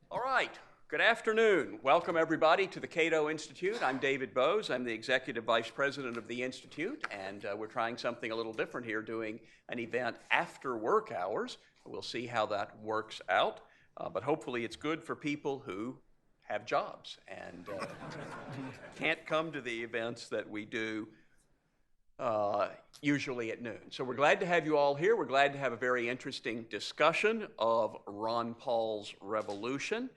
All right. Good afternoon. Welcome, everybody, to the Cato Institute. I'm David Boaz. I'm the Executive Vice President of the Institute, and we're trying something a little different here, doing an event after work hours. We'll see how that works out, but hopefully it's good for people who have jobs and can't come to the events that we do usually at noon. So we're glad to have you all here. We're glad to have a very interesting discussion of Ron Paul's Revolution.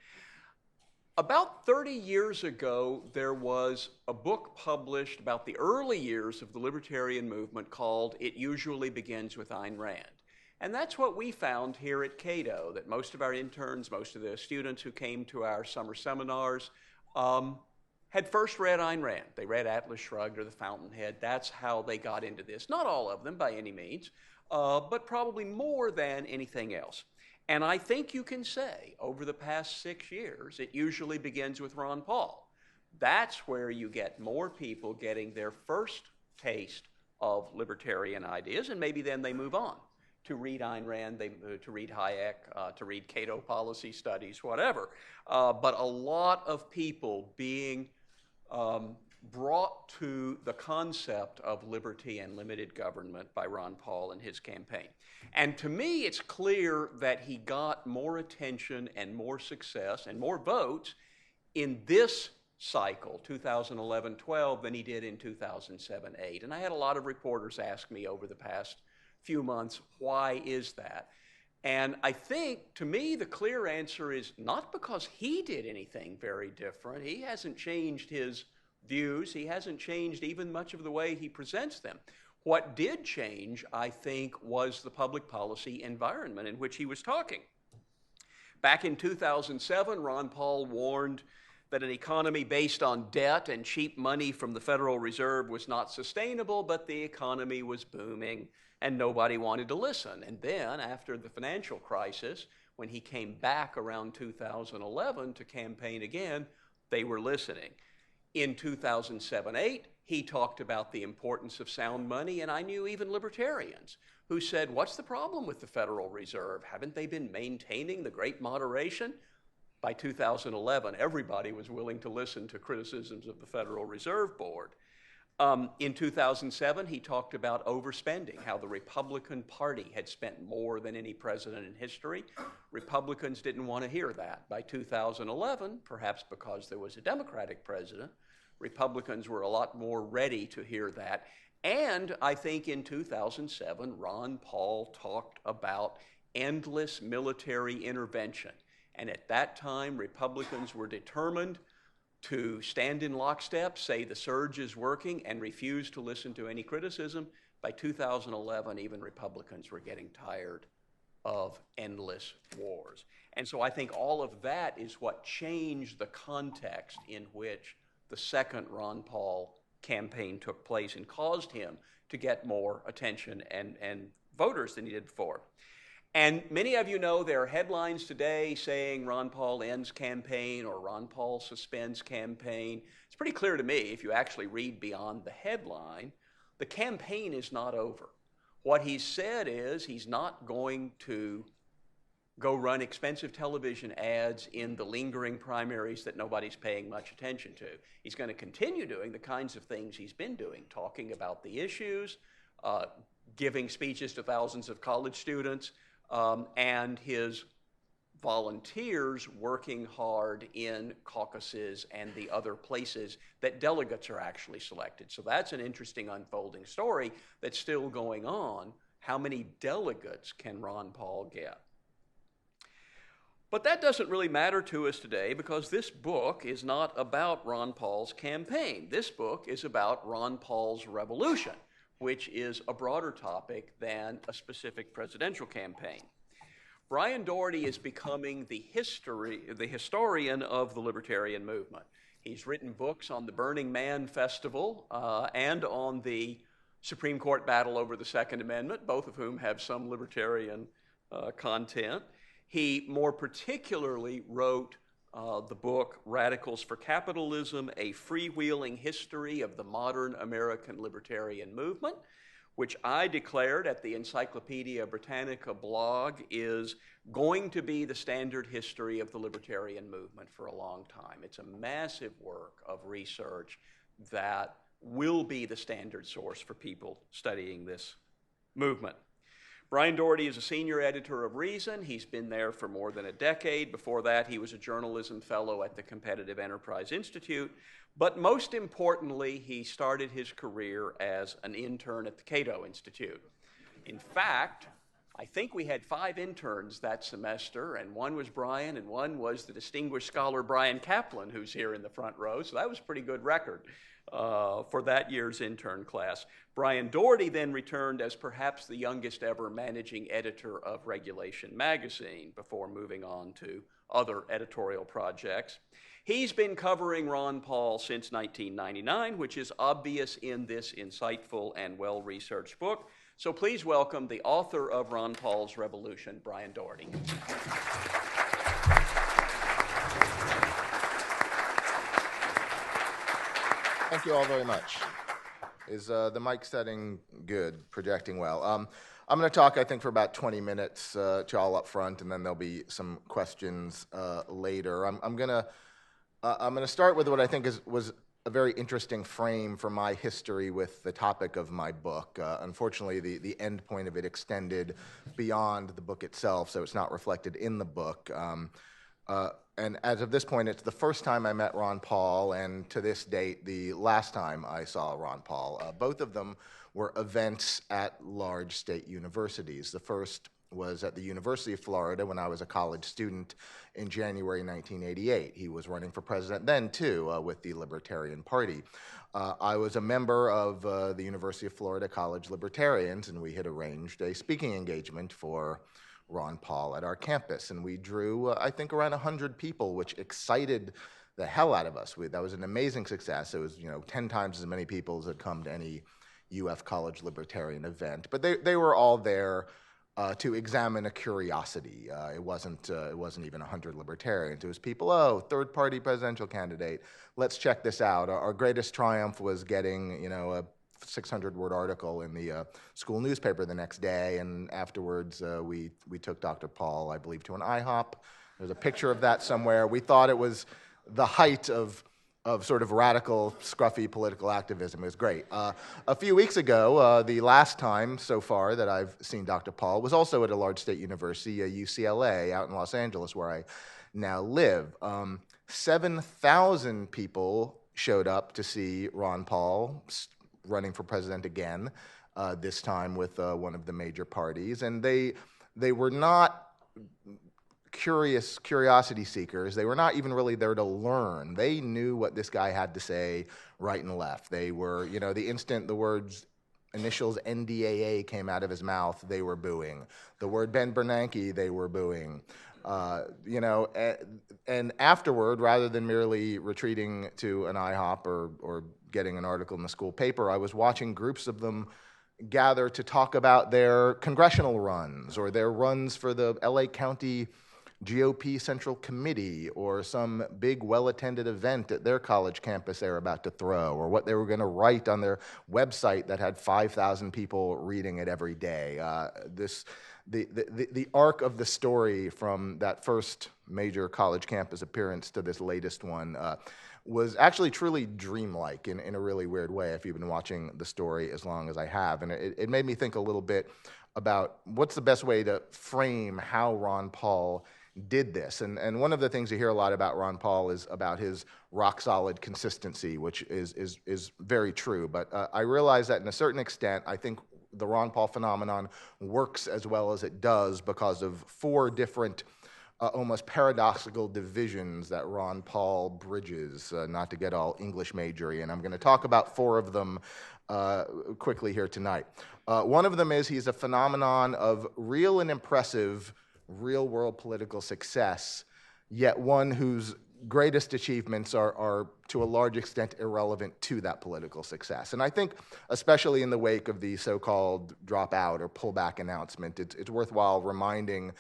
About 30 years ago, there was a book published about the early years of the libertarian movement called It Usually Begins with Ayn Rand. And that's what we found here at Cato, that most of our interns, most of the students who came to our summer seminars had first read Ayn Rand. They read Atlas Shrugged or The Fountainhead. That's how they got into this. Not all of them by any means, but probably more than anything else. And I think you can say over the past 6 years, it usually begins with Ron Paul. That's where you get more people getting their first taste of libertarian ideas, and maybe then they move on to read Ayn Rand, to read Hayek, to read Cato policy studies, whatever. But a lot of people being brought to the concept of liberty and limited government by Ron Paul and his campaign. And to me, it's clear that he got more attention and more success and more votes in this cycle, 2011-12, than he did in 2007-8. And I had a lot of reporters ask me over the past few months, why is that? And I think, to me, the clear answer is not because he did anything very different. He hasn't changed his views. He hasn't changed even much of the way he presents them. What did change, I think, was the public policy environment in which he was talking. Back in 2007, Ron Paul warned that an economy based on debt and cheap money from the Federal Reserve was not sustainable, but the economy was booming and nobody wanted to listen. And then, after the financial crisis, when he came back around 2011 to campaign again, they were listening. In 2007-8, he talked about the importance of sound money, and I knew even libertarians who said, what's the problem with the Federal Reserve? Haven't they been maintaining the great moderation? By 2011, everybody was willing to listen to criticisms of the Federal Reserve Board. In 2007, he talked about overspending, how the Republican Party had spent more than any president in history. Republicans didn't want to hear that. By 2011, perhaps because there was a Democratic president, Republicans were a lot more ready to hear that. And I think in 2007, Ron Paul talked about endless military intervention. And at that time, Republicans were determined to stand in lockstep, say the surge is working, and refuse to listen to any criticism. By 2011, even Republicans were getting tired of endless wars. And so I think all of that is what changed the context in which the second Ron Paul campaign took place and caused him to get more attention and voters than he did before. And many of you know there are headlines today saying Ron Paul ends campaign or Ron Paul suspends campaign. It's pretty clear to me, if you actually read beyond the headline, the campaign is not over. What he said is he's not going to go run expensive television ads in the lingering primaries that nobody's paying much attention to. He's going to continue doing the kinds of things he's been doing, talking about the issues, giving speeches to thousands of college students, and his volunteers working hard in caucuses and the other places that delegates are actually selected. So that's an interesting unfolding story that's still going on. How many delegates can Ron Paul get? But that doesn't really matter to us today because this book is not about Ron Paul's campaign. This book is about Ron Paul's revolution, which is a broader topic than a specific presidential campaign. Brian Doherty is becoming the historian of the libertarian movement. He's written books on the Burning Man Festival and on the Supreme Court battle over the Second Amendment, both of whom have some libertarian content. He more particularly wrote the book Radicals for Capitalism, A Freewheeling History of the Modern American Libertarian Movement, which I declared at the Encyclopedia Britannica blog is going to be the standard history of the libertarian movement for a long time. It's a massive work of research that will be the standard source for people studying this movement. Brian Doherty is a senior editor of Reason. He's been there for more than a decade. Before that, he was a journalism fellow at the Competitive Enterprise Institute. But most importantly, he started his career as an intern at the Cato Institute. In fact, I think we had 5 interns that semester, and one was Brian, and one was the distinguished scholar Brian Kaplan, who's here in the front row. So that was a pretty good record for that year's intern class. Brian Doherty then returned as perhaps the youngest ever managing editor of Regulation magazine before moving on to other editorial projects. He's been covering Ron Paul since 1999, which is obvious in this insightful and well-researched book. So please welcome the author of Ron Paul's Revolution, Brian Doherty. Thank you all very much. Is the mic setting good, projecting well? I'm going to talk, I think, for about 20 minutes to y'all up front, and then there'll be some questions later. I'm going to start with what I think was a very interesting frame for my history with the topic of my book. Unfortunately, the end point of it extended beyond the book itself, so it's not reflected in the book. And as of this point, it's the first time I met Ron Paul, and to this date, the last time I saw Ron Paul. Both of them were events at large state universities. The first was at the University of Florida when I was a college student in January 1988. He was running for president then, too, with the Libertarian Party. I was a member of the University of Florida College Libertarians, and we had arranged a speaking engagement for Ron Paul at our campus, and we drew, I think, around 100 people, which excited the hell out of us. That was an amazing success. It was, 10 times as many people as had come to any UF College Libertarian event, but they were all there to examine a curiosity. It wasn't even 100 libertarians. It was people, third-party presidential candidate. Let's check this out. Our greatest triumph was getting, a 600-word article in the school newspaper the next day, and afterwards we took Dr. Paul, I believe, to an IHOP. There's a picture of that somewhere. We thought it was the height of sort of radical, scruffy political activism. It was great. A few weeks ago, the last time so far that I've seen Dr. Paul was also at a large state university, UCLA, out in Los Angeles, where I now live. 7,000 people showed up to see Ron Paul running for president again, this time with one of the major parties. And they were not curiosity seekers. They were not even really there to learn. They knew what this guy had to say right and left. They were, the instant the words initials NDAA came out of his mouth, they were booing. The word Ben Bernanke, they were booing. And afterward, rather than merely retreating to an IHOP or getting an article in the school paper, I was watching groups of them gather to talk about their congressional runs or their runs for the LA County GOP Central Committee or some big well-attended event at their college campus they were about to throw, or what they were going to write on their website that had 5,000 people reading it every day. The arc of the story from that first major college campus appearance to this latest one was actually truly dreamlike in a really weird way, if you've been watching the story as long as I have. And it made me think a little bit about what's the best way to frame how Ron Paul did this. And one of the things you hear a lot about Ron Paul is about his rock-solid consistency, which is very true. But I realize that in a certain extent, I think the Ron Paul phenomenon works as well as it does because of 4 different almost paradoxical divisions that Ron Paul bridges, not to get all English majory, and I'm going to talk about 4 of them quickly here tonight. One of them is he's a phenomenon of real and impressive real-world political success, yet one whose greatest achievements are to a large extent irrelevant to that political success. And I think, especially in the wake of the so-called dropout or pullback announcement, it's worthwhile reminding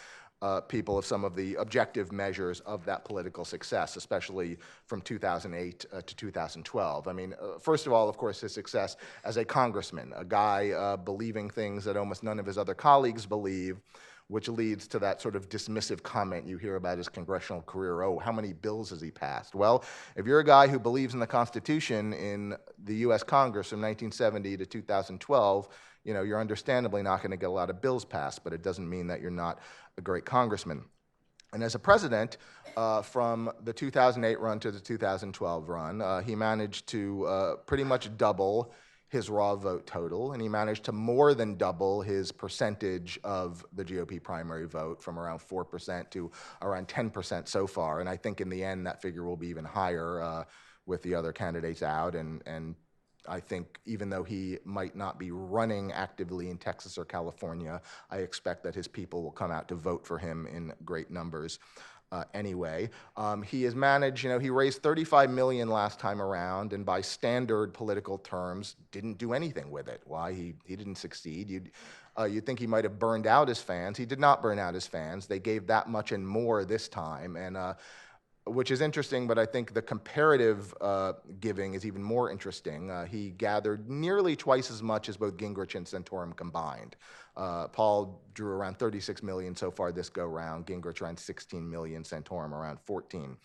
people of some of the objective measures of that political success, especially from 2008 to 2012. I mean, first of all, of course, his success as a congressman, a guy believing things that almost none of his other colleagues believe, which leads to that sort of dismissive comment you hear about his congressional career. Oh, how many bills has he passed? Well, if you're a guy who believes in the Constitution in the U.S. Congress from 1970 to 2012, you know, you're understandably not going to get a lot of bills passed, but it doesn't mean that you're not a great congressman. And as a president, from the 2008 run to the 2012 run, he managed to pretty much double his raw vote total, and he managed to more than double his percentage of the GOP primary vote from around 4% to around 10% so far. And I think in the end that figure will be even higher with the other candidates out. And I think even though he might not be running actively in Texas or California, I expect that his people will come out to vote for him in great numbers. Anyway, he has managed, you know, he raised $35 million last time around, and by standard political terms, didn't do anything with it. Why? He didn't succeed. You'd think he might have burned out his fans. He did not burn out his fans. They gave that much and more this time, and which is interesting, but I think the comparative giving is even more interesting. He gathered nearly twice as much as both Gingrich and Santorum combined. Paul drew around 36 million so far this go-round, Gingrich around 16 million, Santorum around 14.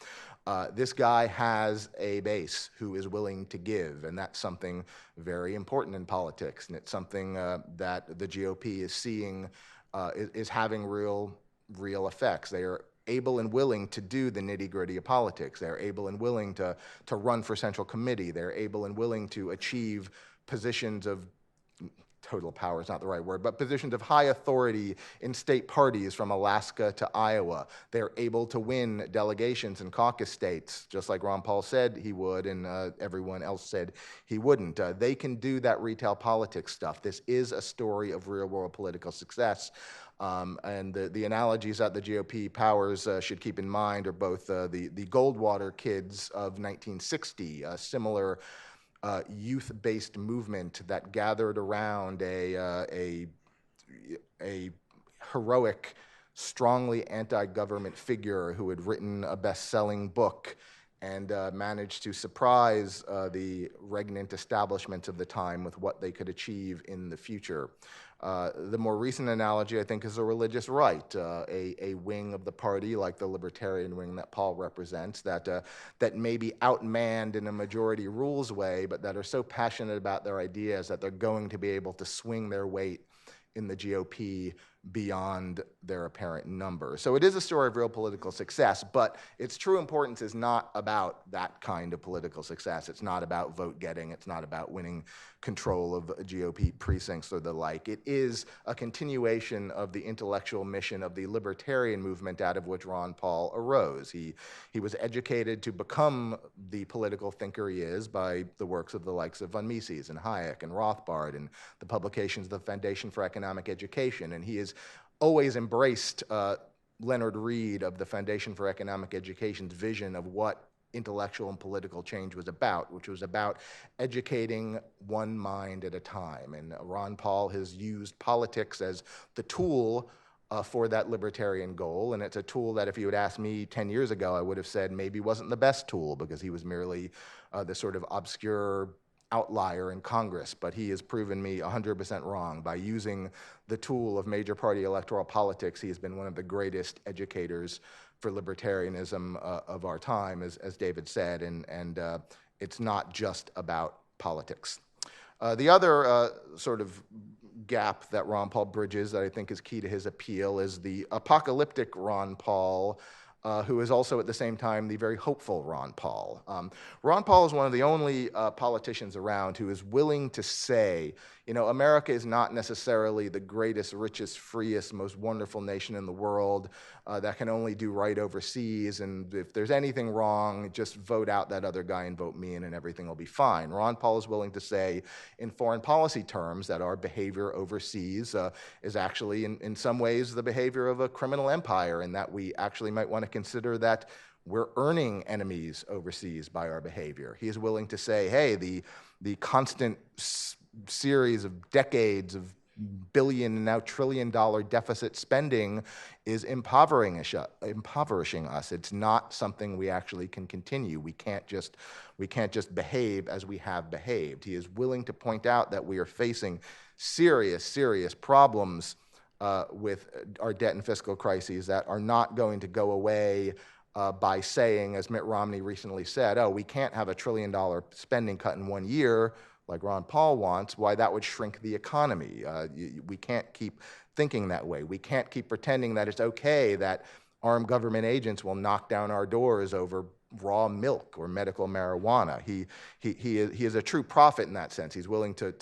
This guy has a base who is willing to give, and that's something very important in politics, and it's something that the GOP is seeing is having real effects. They are able and willing to do the nitty-gritty of politics. They're able and willing to run for central committee. They're able and willing to achieve positions of total power is not the right word, but positions of high authority in state parties from Alaska to Iowa. They're able to win delegations in caucus states, just like Ron Paul said he would, and everyone else said he wouldn't. They can do that retail politics stuff. This is a story of real-world political success. And the analogies that the GOP powers should keep in mind are both the Goldwater kids of 1960, a similar youth-based movement that gathered around a heroic, strongly anti-government figure who had written a best-selling book and managed to surprise the regnant establishments of the time with what they could achieve in the future. The more recent analogy, I think, is a religious right, a wing of the party, like the libertarian wing that Paul represents, that may be outmanned in a majority rules way, but that are so passionate about their ideas that they're going to be able to swing their weight in the GOP beyond their apparent number. So it is a story of real political success, but its true importance is not about that kind of political success. It's not about vote getting. It's not about winning control of GOP precincts or the like. It is a continuation of the intellectual mission of the libertarian movement out of which Ron Paul arose. He was educated to become the political thinker he is by the works of the likes of von Mises and Hayek and Rothbard and the publications of the Foundation for Economic Education, and he has always embraced Leonard Read of the Foundation for Economic Education's vision of what intellectual and political change was about, which was about educating one mind at a time. And Ron Paul has used politics as the tool for that libertarian goal, and it's a tool that if you had asked me 10 years ago, I would have said maybe wasn't the best tool because he was merely the sort of obscure outlier in Congress, but he has proven me 100% wrong. By using the tool of major party electoral politics, he has been one of the greatest educators for libertarianism of our time, as David said, and it's not just about politics. The other sort of gap that Ron Paul bridges that I think is key to his appeal is the apocalyptic Ron Paul, who is also at the same time the very hopeful Ron Paul. Ron Paul is one of the only politicians around who is willing to say, you know, America is not necessarily the greatest, richest, freest, most wonderful nation in the world that can only do right overseas, and if there's anything wrong, just vote out that other guy and vote me in and everything will be fine. Ron Paul is willing to say in foreign policy terms that our behavior overseas is actually in some ways the behavior of a criminal empire, and that we actually might want to consider that we're earning enemies overseas by our behavior. He is willing to say, hey, the constant series of decades of billion, now trillion-dollar deficit spending is impoverishing us. It's not something we actually can continue. We can't just behave as we have behaved. He is willing to point out that we are facing serious problems with our debt and fiscal crises that are not going to go away by saying, as Mitt Romney recently said, oh, we can't have $1 trillion spending cut in 1 year, like Ron Paul wants. Why, that would shrink the economy. We can't keep thinking that way. We can't keep pretending that it's okay that armed government agents will knock down our doors over raw milk or medical marijuana. He is a true prophet in that sense. He's willing to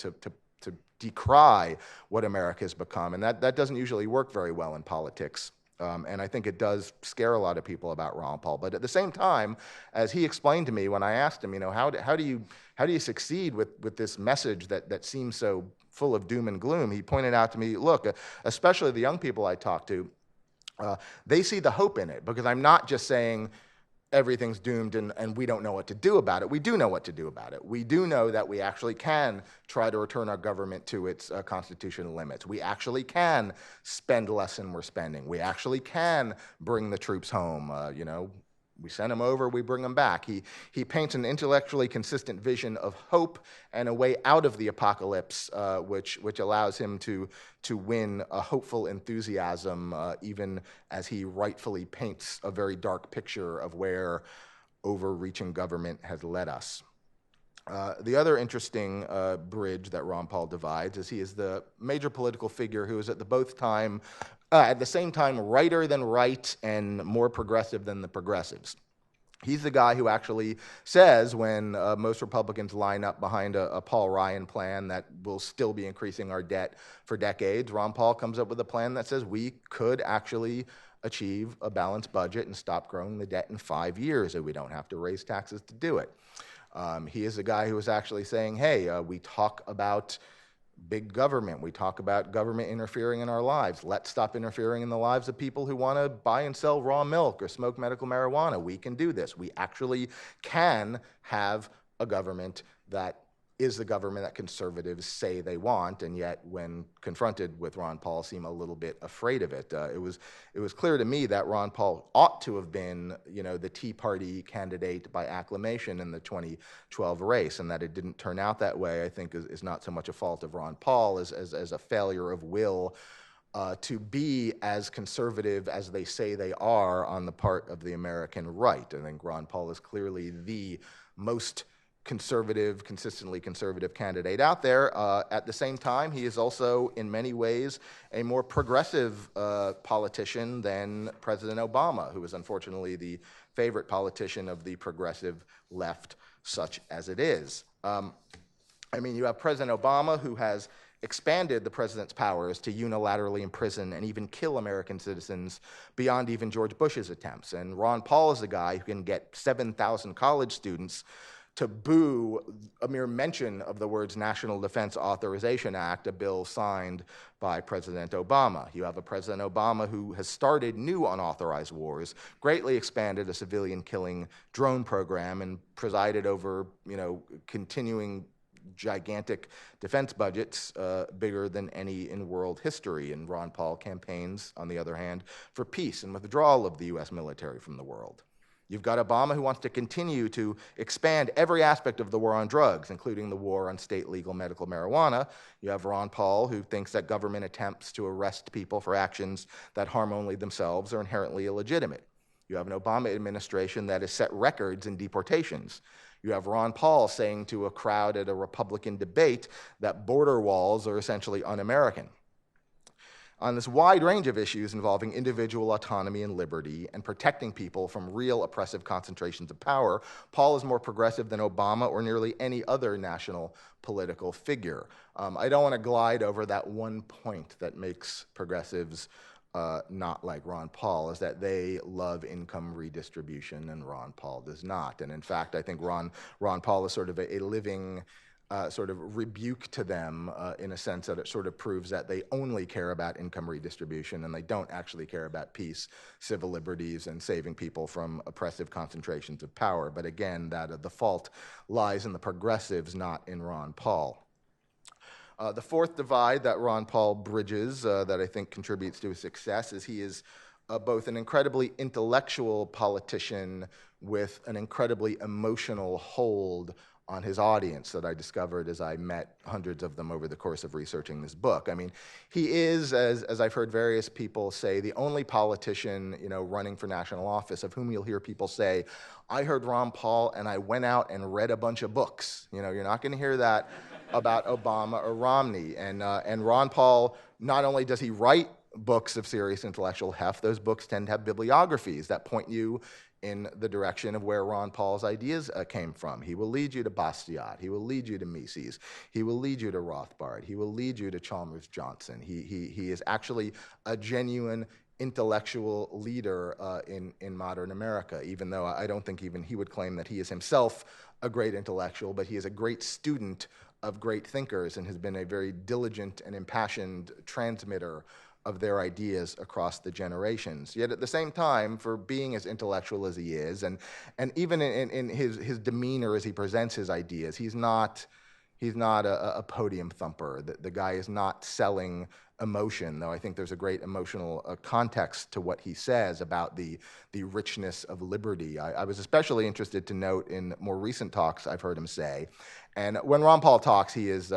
decry what America has become, and that doesn't usually work very well in politics. And I think it does scare a lot of people about Ron Paul. But at the same time, as he explained to me when I asked him, how do you succeed with this message that seems so full of doom and gloom? He pointed out to me, look, especially the young people I talk to, they see the hope in it, because I'm not just saying everything's doomed and we don't know what to do about it. We do know what to do about it. We do know that we actually can try to return our government to its constitutional limits. We actually can spend less than we're spending. We actually can bring the troops home. We send them over, we bring them back. He paints an intellectually consistent vision of hope and a way out of the apocalypse, which allows him to win a hopeful enthusiasm, even as he rightfully paints a very dark picture of where overreaching government has led us. The other interesting bridge that Ron Paul divides is he is the major political figure who is at the same time righter than right and more progressive than the progressives. He's the guy who actually says, when most Republicans line up behind a Paul Ryan plan that will still be increasing our debt for decades, Ron Paul comes up with a plan that says we could actually achieve a balanced budget and stop growing the debt in 5 years, and we don't have to raise taxes to do it. He is a guy who is actually saying, hey, we talk about big government. We talk about government interfering in our lives. Let's stop interfering in the lives of people who want to buy and sell raw milk or smoke medical marijuana. We can do this. We actually can have a government that is the government that conservatives say they want, and yet when confronted with Ron Paul, seem a little bit afraid of it. It was clear to me that Ron Paul ought to have been, the Tea Party candidate by acclamation in the 2012 race, and that it didn't turn out that way, I think, is not so much a fault of Ron Paul as a failure of will to be as conservative as they say they are on the part of the American right. I think Ron Paul is clearly the most consistently conservative candidate out there. At the same time, he is also, in many ways, a more progressive politician than President Obama, who is unfortunately the favorite politician of the progressive left, such as it is. You have President Obama, who has expanded the president's powers to unilaterally imprison and even kill American citizens beyond even George Bush's attempts. And Ron Paul is the guy who can get 7,000 college students to boo a mere mention of the words National Defense Authorization Act, a bill signed by President Obama. You have a President Obama who has started new unauthorized wars, greatly expanded a civilian killing drone program, and presided over, continuing gigantic defense budgets bigger than any in world history. And Ron Paul campaigns, on the other hand, for peace and withdrawal of the U.S. military from the world. You've got Obama, who wants to continue to expand every aspect of the war on drugs, including the war on state legal medical marijuana. You have Ron Paul, who thinks that government attempts to arrest people for actions that harm only themselves are inherently illegitimate. You have an Obama administration that has set records in deportations. You have Ron Paul saying to a crowd at a Republican debate that border walls are essentially un-American. On this wide range of issues involving individual autonomy and liberty and protecting people from real oppressive concentrations of power, Paul is more progressive than Obama or nearly any other national political figure. I don't want to glide over that one point that makes progressives not like Ron Paul, is that they love income redistribution and Ron Paul does not. And in fact, I think Ron Paul is sort of a living sort of rebuke to them in a sense that it sort of proves that they only care about income redistribution and they don't actually care about peace, civil liberties, and saving people from oppressive concentrations of power. But again, the fault lies in the progressives, not in Ron Paul. The fourth divide that Ron Paul bridges that I think contributes to his success is he is both an incredibly intellectual politician with an incredibly emotional hold on his audience that I discovered as I met hundreds of them over the course of researching this book. I mean, he is, as I've heard various people say, the only politician, running for national office of whom you'll hear people say, I heard Ron Paul and I went out and read a bunch of books. You're not going to hear that about Obama or Romney. And Ron Paul, not only does he write books of serious intellectual heft, those books tend to have bibliographies that point you in the direction of where Ron Paul's ideas came from. He will lead you to Bastiat. He will lead you to Mises. He will lead you to Rothbard. He will lead you to Chalmers Johnson. He is actually a genuine intellectual leader in modern America, even though I don't think even he would claim that he is himself a great intellectual, but he is a great student of great thinkers and has been a very diligent and impassioned transmitter of their ideas across the generations. Yet at the same time, for being as intellectual as he is, and even in his demeanor as he presents his ideas, he's not a podium thumper. The guy is not selling emotion, though I think there's a great emotional context to what he says about the richness of liberty. I was especially interested to note in more recent talks I've heard him say, and when Ron Paul talks, he is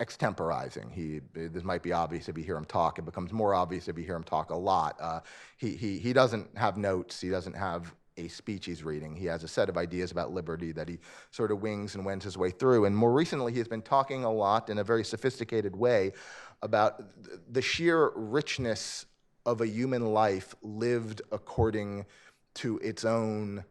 extemporizing. This might be obvious if you hear him talk. It becomes more obvious if you hear him talk a lot. He doesn't have notes. He doesn't have a speech he's reading. He has a set of ideas about liberty that he sort of wings and wends his way through. And more recently, he has been talking a lot in a very sophisticated way about the sheer richness of a human life lived according to its own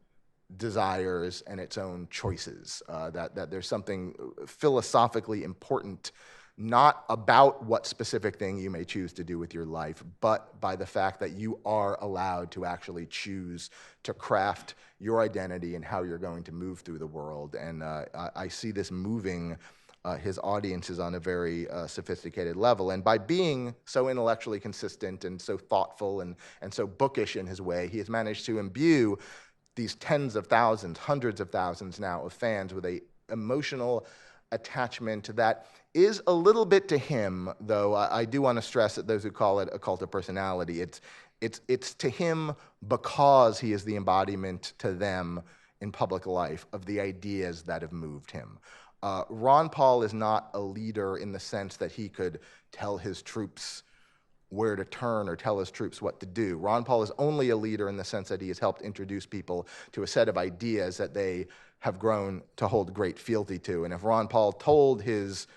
desires and its own choices, that there's something philosophically important, not about what specific thing you may choose to do with your life, but by the fact that you are allowed to actually choose to craft your identity and how you're going to move through the world. And I see this moving his audiences on a very sophisticated level. And by being so intellectually consistent and so thoughtful and so bookish in his way, he has managed to imbue these tens of thousands, hundreds of thousands now of fans with a emotional attachment that is a little bit to him, though I do want to stress that those who call it a cult of personality, it's to him because he is the embodiment to them in public life of the ideas that have moved him. Ron Paul is not a leader in the sense that he could tell his troops where to turn or tell his troops what to do. Ron Paul is only a leader in the sense that he has helped introduce people to a set of ideas that they have grown to hold great fealty to. And if Ron Paul told his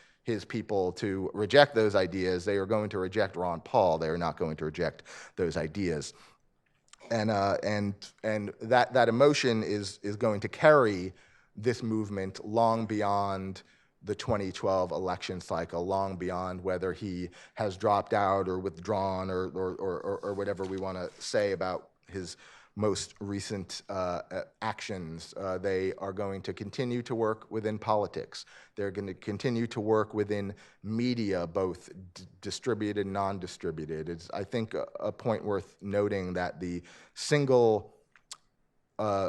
people to reject those ideas, they are going to reject Ron Paul. They are not going to reject those ideas. And that emotion is going to carry this movement long beyond the 2012 election cycle, long beyond whether he has dropped out or withdrawn or whatever we want to say about his most recent actions. They are going to continue to work within politics. They're going to continue to work within media, both distributed and non-distributed. It's, I think, a point worth noting that the single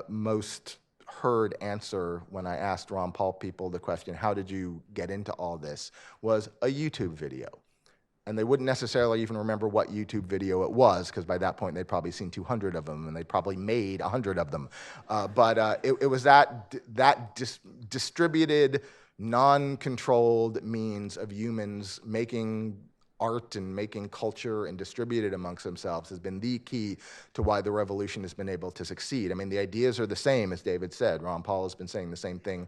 most heard answer when I asked Ron Paul people the question, how did you get into all this, was a YouTube video. And they wouldn't necessarily even remember what YouTube video it was, because by that point they'd probably seen 200 of them, and they'd probably made 100 of them. But it was that distributed, non-controlled means of humans making art and making culture and distribute it amongst themselves has been the key to why the revolution has been able to succeed. I mean, the ideas are the same, as David said. Ron Paul has been saying the same thing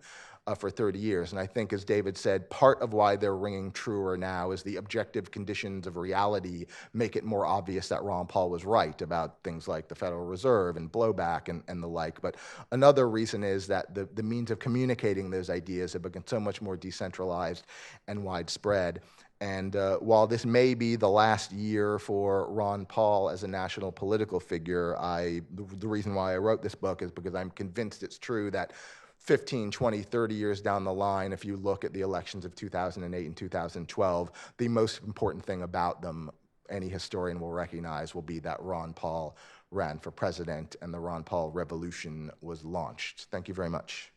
for 30 years. And I think, as David said, part of why they're ringing truer now is the objective conditions of reality make it more obvious that Ron Paul was right about things like the Federal Reserve and blowback and the like. But another reason is that the means of communicating those ideas have become so much more decentralized and widespread. And while this may be the last year for Ron Paul as a national political figure, the reason why I wrote this book is because I'm convinced it's true that 15, 20, 30 years down the line, if you look at the elections of 2008 and 2012, the most important thing about them, any historian will recognize, will be that Ron Paul ran for president and the Ron Paul revolution was launched. Thank you very much.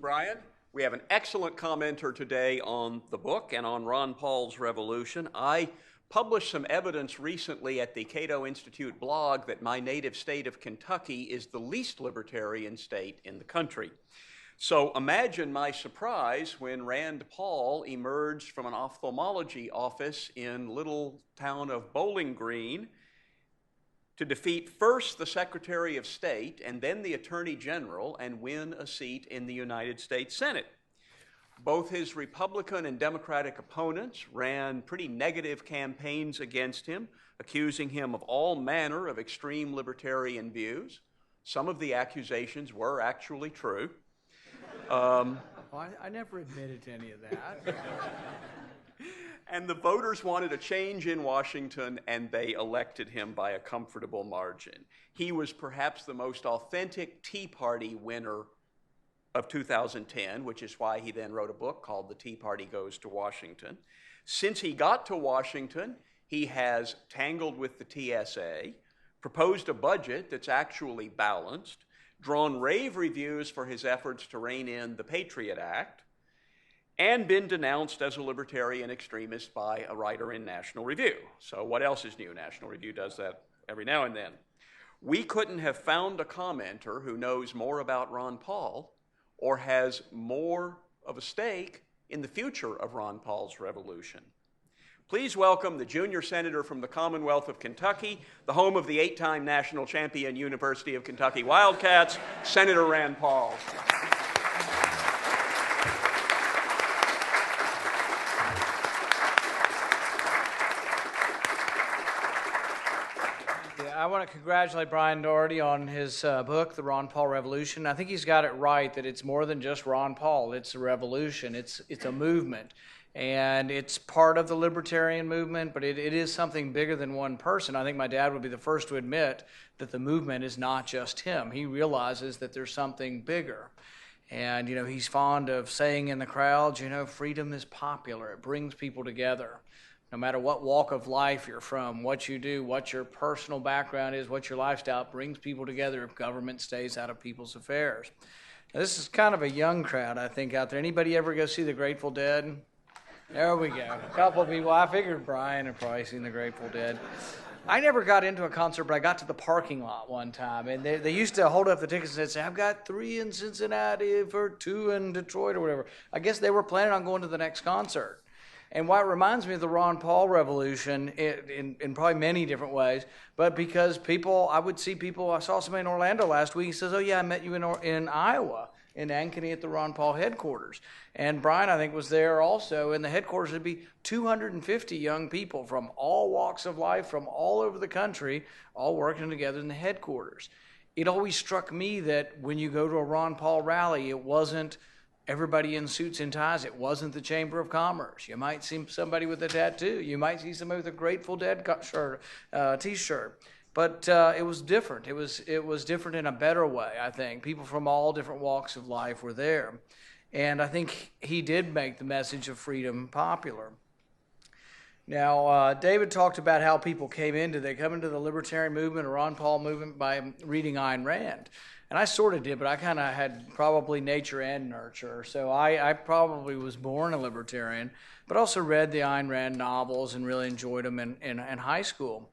Brian. We have an excellent commenter today on the book and on Ron Paul's Revolution. I published some evidence recently at the Cato Institute blog that my native state of Kentucky is the least libertarian state in the country. So imagine my surprise when Rand Paul emerged from an ophthalmology office in little town of Bowling Green to defeat first the Secretary of State and then the Attorney General and win a seat in the United States Senate. Both his Republican and Democratic opponents ran pretty negative campaigns against him, accusing him of all manner of extreme libertarian views. Some of the accusations were actually true. I never admitted to any of that. And the voters wanted a change in Washington, and they elected him by a comfortable margin. He was perhaps the most authentic Tea Party winner of 2010, which is why he then wrote a book called The Tea Party Goes to Washington. Since he got to Washington, he has tangled with the TSA, proposed a budget that's actually balanced, drawn rave reviews for his efforts to rein in the Patriot Act, and been denounced as a libertarian extremist by a writer in National Review. So what else is new? National Review does that every now and then. We couldn't have found a commenter who knows more about Ron Paul or has more of a stake in the future of Ron Paul's revolution. Please welcome the junior senator from the Commonwealth of Kentucky, the home of the 8-time national champion University of Kentucky Wildcats, Senator Rand Paul. I want to congratulate Brian Doherty on his book, The Ron Paul Revolution. I think he's got it right that it's more than just Ron Paul. It's a revolution. It's a movement. And it's part of the libertarian movement, but it is something bigger than one person. I think my dad would be the first to admit that the movement is not just him. He realizes that there's something bigger. And, he's fond of saying in the crowds, freedom is popular. It brings people together. No matter what walk of life you're from, what you do, what your personal background is, what your lifestyle, brings people together if government stays out of people's affairs. Now, this is kind of a young crowd, I think, out there. Anybody ever go see the Grateful Dead? There we go. A couple of people. I figured Brian had probably seen the Grateful Dead. I never got into a concert, but I got to the parking lot one time, and they used to hold up the tickets and say, I've got 3 in Cincinnati for 2 in Detroit or whatever. I guess they were planning on going to the next concert. And why it reminds me of the Ron Paul Revolution in probably many different ways, but because I would see people, I saw somebody in Orlando last week, he says, oh yeah, I met you in Iowa, in Ankeny at the Ron Paul headquarters. And Brian, I think, was there also. In the headquarters, there'd be 250 young people from all walks of life, from all over the country, all working together in the headquarters. It always struck me that when you go to a Ron Paul rally, it wasn't everybody in suits and ties. It wasn't the Chamber of Commerce. You might see somebody with a tattoo. You might see somebody with a Grateful Dead T-shirt. But it was different. It was different in a better way, I think. People from all different walks of life were there. And I think he did make the message of freedom popular. Now, David talked about how people they come into the libertarian movement or Ron Paul movement by reading Ayn Rand. And I sort of did, but I kind of had probably nature and nurture. So I probably was born a libertarian, but also read the Ayn Rand novels and really enjoyed them in high school.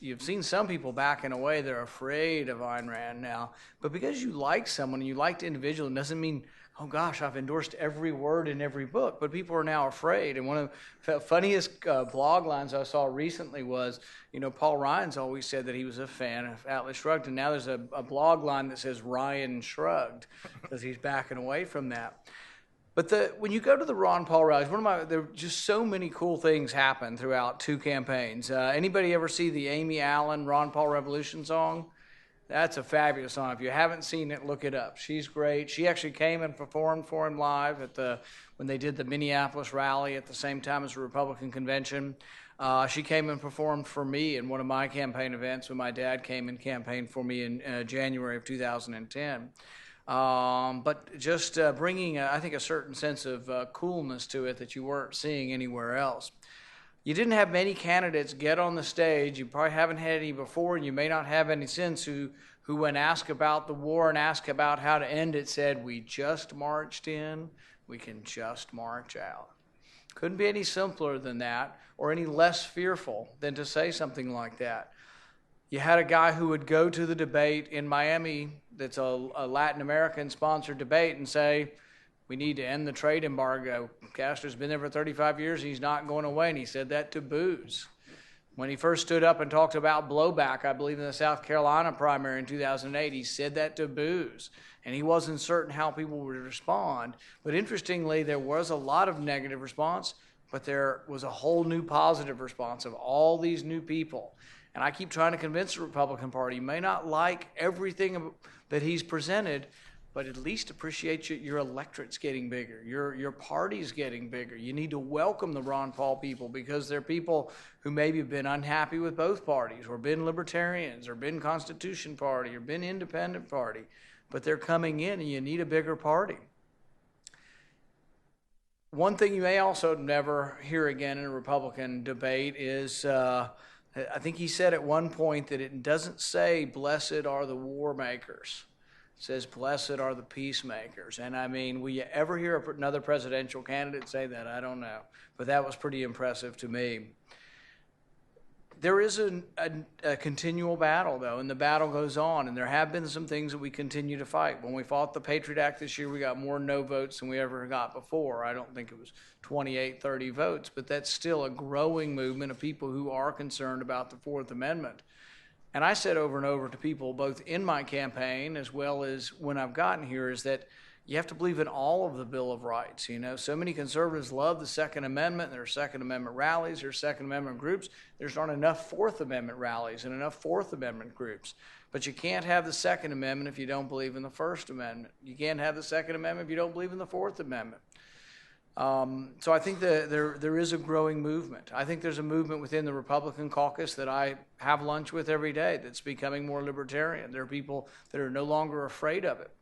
You've seen some people backing away. They're afraid of Ayn Rand now. But because you like someone and you like the individual, it doesn't mean, oh gosh, I've endorsed every word in every book. But people are now afraid. And one of the funniest blog lines I saw recently was, Paul Ryan's always said that he was a fan of Atlas Shrugged. And now there's a blog line that says Ryan Shrugged because he's backing away from that. But when you go to the Ron Paul rallies, there are just so many cool things happen throughout 2 campaigns. Anybody ever see the Amy Allen Ron Paul Revolution song? That's a fabulous song. If you haven't seen it, look it up. She's great. She actually came and performed for him live when they did the Minneapolis rally at the same time as the Republican convention. She came and performed for me in one of my campaign events when my dad came and campaigned for me in January of 2010. But just bringing, I think, a certain sense of coolness to it that you weren't seeing anywhere else. You didn't have many candidates get on the stage. You probably haven't had any before, and you may not have any since who who, when asked about the war and asked about how to end it, said, "We just marched in, we can just march out." Couldn't be any simpler than that, or any less fearful than to say something like that. You had a guy who would go to the debate in Miami that's a Latin American-sponsored debate and say, "We need to end the trade embargo. Castro's been there for 35 years. He's not going away." And he said that to Boaz. When he first stood up and talked about blowback, I believe in the South Carolina primary in 2008, he said that to Boaz. And he wasn't certain how people would respond. But interestingly, there was a lot of negative response, but there was a whole new positive response of all these new people. And I keep trying to convince the Republican Party, you may not like everything that he's presented, but at least appreciate your electorate's getting bigger. Your party's getting bigger. You need to welcome the Ron Paul people, because they're people who maybe have been unhappy with both parties, or been libertarians, or been Constitution Party, or been Independent Party. But they're coming in, and you need a bigger party. One thing you may also never hear again in a Republican debate is, I think he said at one point that it doesn't say, "Blessed are the war makers." It says, "Blessed are the peacemakers." And I mean, will you ever hear another presidential candidate say that? I don't know. But that was pretty impressive to me. There is a continual battle, though, and the battle goes on, and there have been some things that we continue to fight. When we fought the Patriot Act this year, we got more no votes than we ever got before. I don't think it was 28, 30 votes, but that's still a growing movement of people who are concerned about the Fourth Amendment. And I said over and over to people, both in my campaign as well as when I've gotten here, is that you have to believe in all of the Bill of Rights. You know, so many conservatives love the Second Amendment. There are Second Amendment rallies, there are Second Amendment groups. There's not enough Fourth Amendment rallies and enough Fourth Amendment groups. But you can't have the Second Amendment if you don't believe in the First Amendment. You can't have the Second Amendment if you don't believe in the Fourth Amendment. So I think that there is a growing movement. I think there's a movement within the Republican caucus that I have lunch with every day that's becoming more libertarian. There are people that are no longer afraid of it.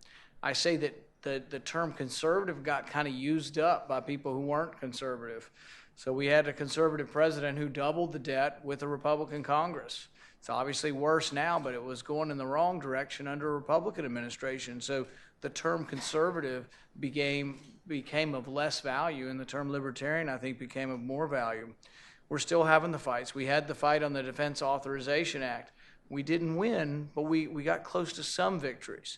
I say that the term conservative got kind of used up by people who weren't conservative. So we had a conservative president who doubled the debt with a Republican Congress. It's obviously worse now, but it was going in the wrong direction under a Republican administration. So the term conservative became of less value, and the term libertarian, I think, became of more value. We're still having the fights. We had the fight on the Defense Authorization Act. We didn't win, but we got close to some victories.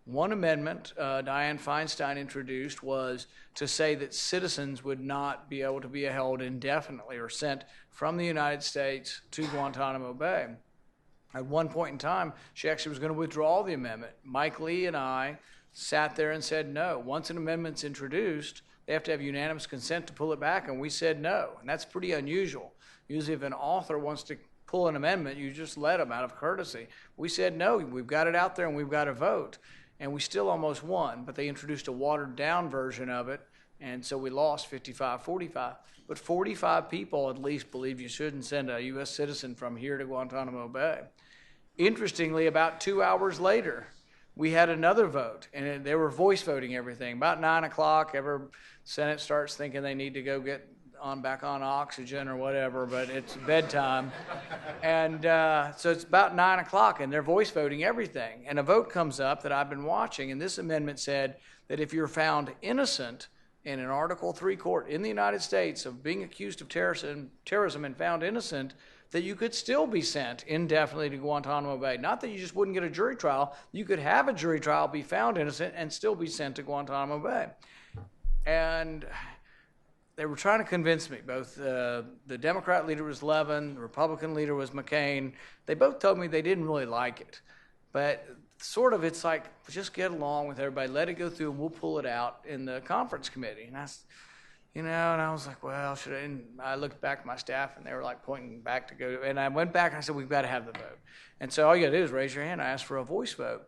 One amendment Dianne Feinstein introduced was to say that citizens would not be able to be held indefinitely or sent from the United States to Guantanamo Bay. At one point in time, she actually was going to withdraw the amendment. Mike Lee and I sat there and said no. Once an amendment's introduced, they have to have unanimous consent to pull it back, and we said no. And that's pretty unusual. Usually if an author wants to pull an amendment, you just let them out of courtesy. We said no, we've got it out there and we've got to vote. And we still almost won, but they introduced a watered-down version of it, and so we lost 55-45. But 45 people at least believe you shouldn't send a U.S. citizen from here to Guantanamo Bay. Interestingly, about 2 hours later, we had another vote, and they were voice voting everything. About 9 o'clock, Senate starts thinking they need to go get back on oxygen or whatever, but it's bedtime. And so it's about 9 o'clock, and they're voice voting everything. And a vote comes up that I've been watching, and this amendment said that if you're found innocent in an Article III court in the United States of being accused of terrorism and found innocent, that you could still be sent indefinitely to Guantanamo Bay. Not that you just wouldn't get a jury trial. You could have a jury trial, be found innocent, and still be sent to Guantanamo Bay. And they were trying to convince me. Both the Democrat leader was Levin, the Republican leader was McCain. They both told me they didn't really like it. But sort of it's like, just get along with everybody, let it go through, and we'll pull it out in the conference committee. And I was like, well, should I? And I looked back at my staff, and they were like pointing back to go. And I went back, and I said, we've got to have the vote. And so all you got to do is raise your hand. I asked for a voice vote.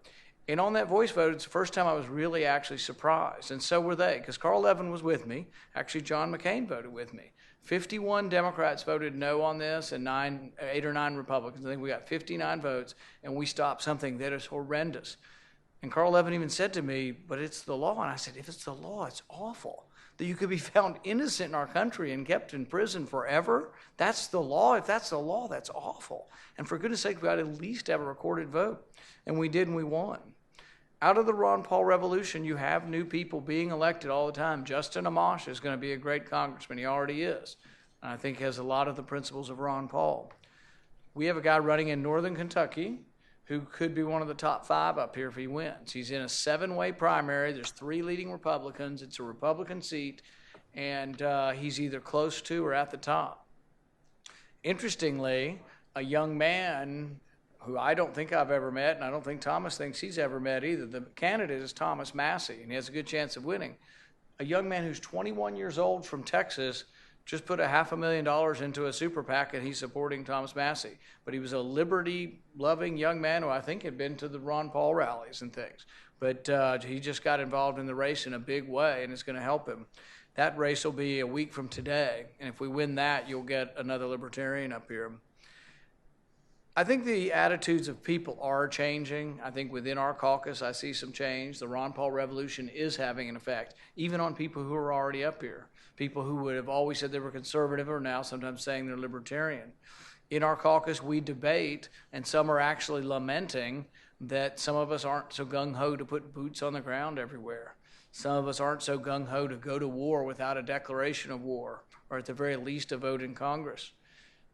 And on that voice vote, it's the first time I was really actually surprised. And so were they, because Carl Levin was with me. Actually, John McCain voted with me. 51 Democrats voted no on this, and 8 or 9 Republicans. I think we got 59 votes, and we stopped something that is horrendous. And Carl Levin even said to me, but it's the law. And I said, if it's the law, it's awful. That you could be found innocent in our country and kept in prison forever. That's the law. If that's the law, that's awful. And for goodness sake, we ought to at least have a recorded vote. And we did, and we won. Out of the Ron Paul revolution, you have new people being elected all the time. Justin Amash is going to be a great congressman. He already is. And I think has a lot of the principles of Ron Paul. We have a guy running in northern Kentucky who could be one of the top 5 up here if he wins. He's in a 7-way primary. There's 3 leading Republicans. It's a Republican seat, and he's either close to or at the top. Interestingly, a young man who I don't think I've ever met, and I don't think Thomas thinks he's ever met either. The candidate is Thomas Massey, and he has a good chance of winning. A young man who's 21 years old from Texas just put $500,000 into a super PAC, and he's supporting Thomas Massey. But he was a liberty-loving young man who I think had been to the Ron Paul rallies and things. But he just got involved in the race in a big way, and it's going to help him. That race will be a week from today, and if we win that, you'll get another libertarian up here. I think the attitudes of people are changing. I think within our caucus, I see some change. The Ron Paul revolution is having an effect, even on people who are already up here. People who would have always said they were conservative are now sometimes saying they're libertarian. In our caucus, we debate, and some are actually lamenting that some of us aren't so gung-ho to put boots on the ground everywhere. Some of us aren't so gung-ho to go to war without a declaration of war, or at the very least a vote in Congress.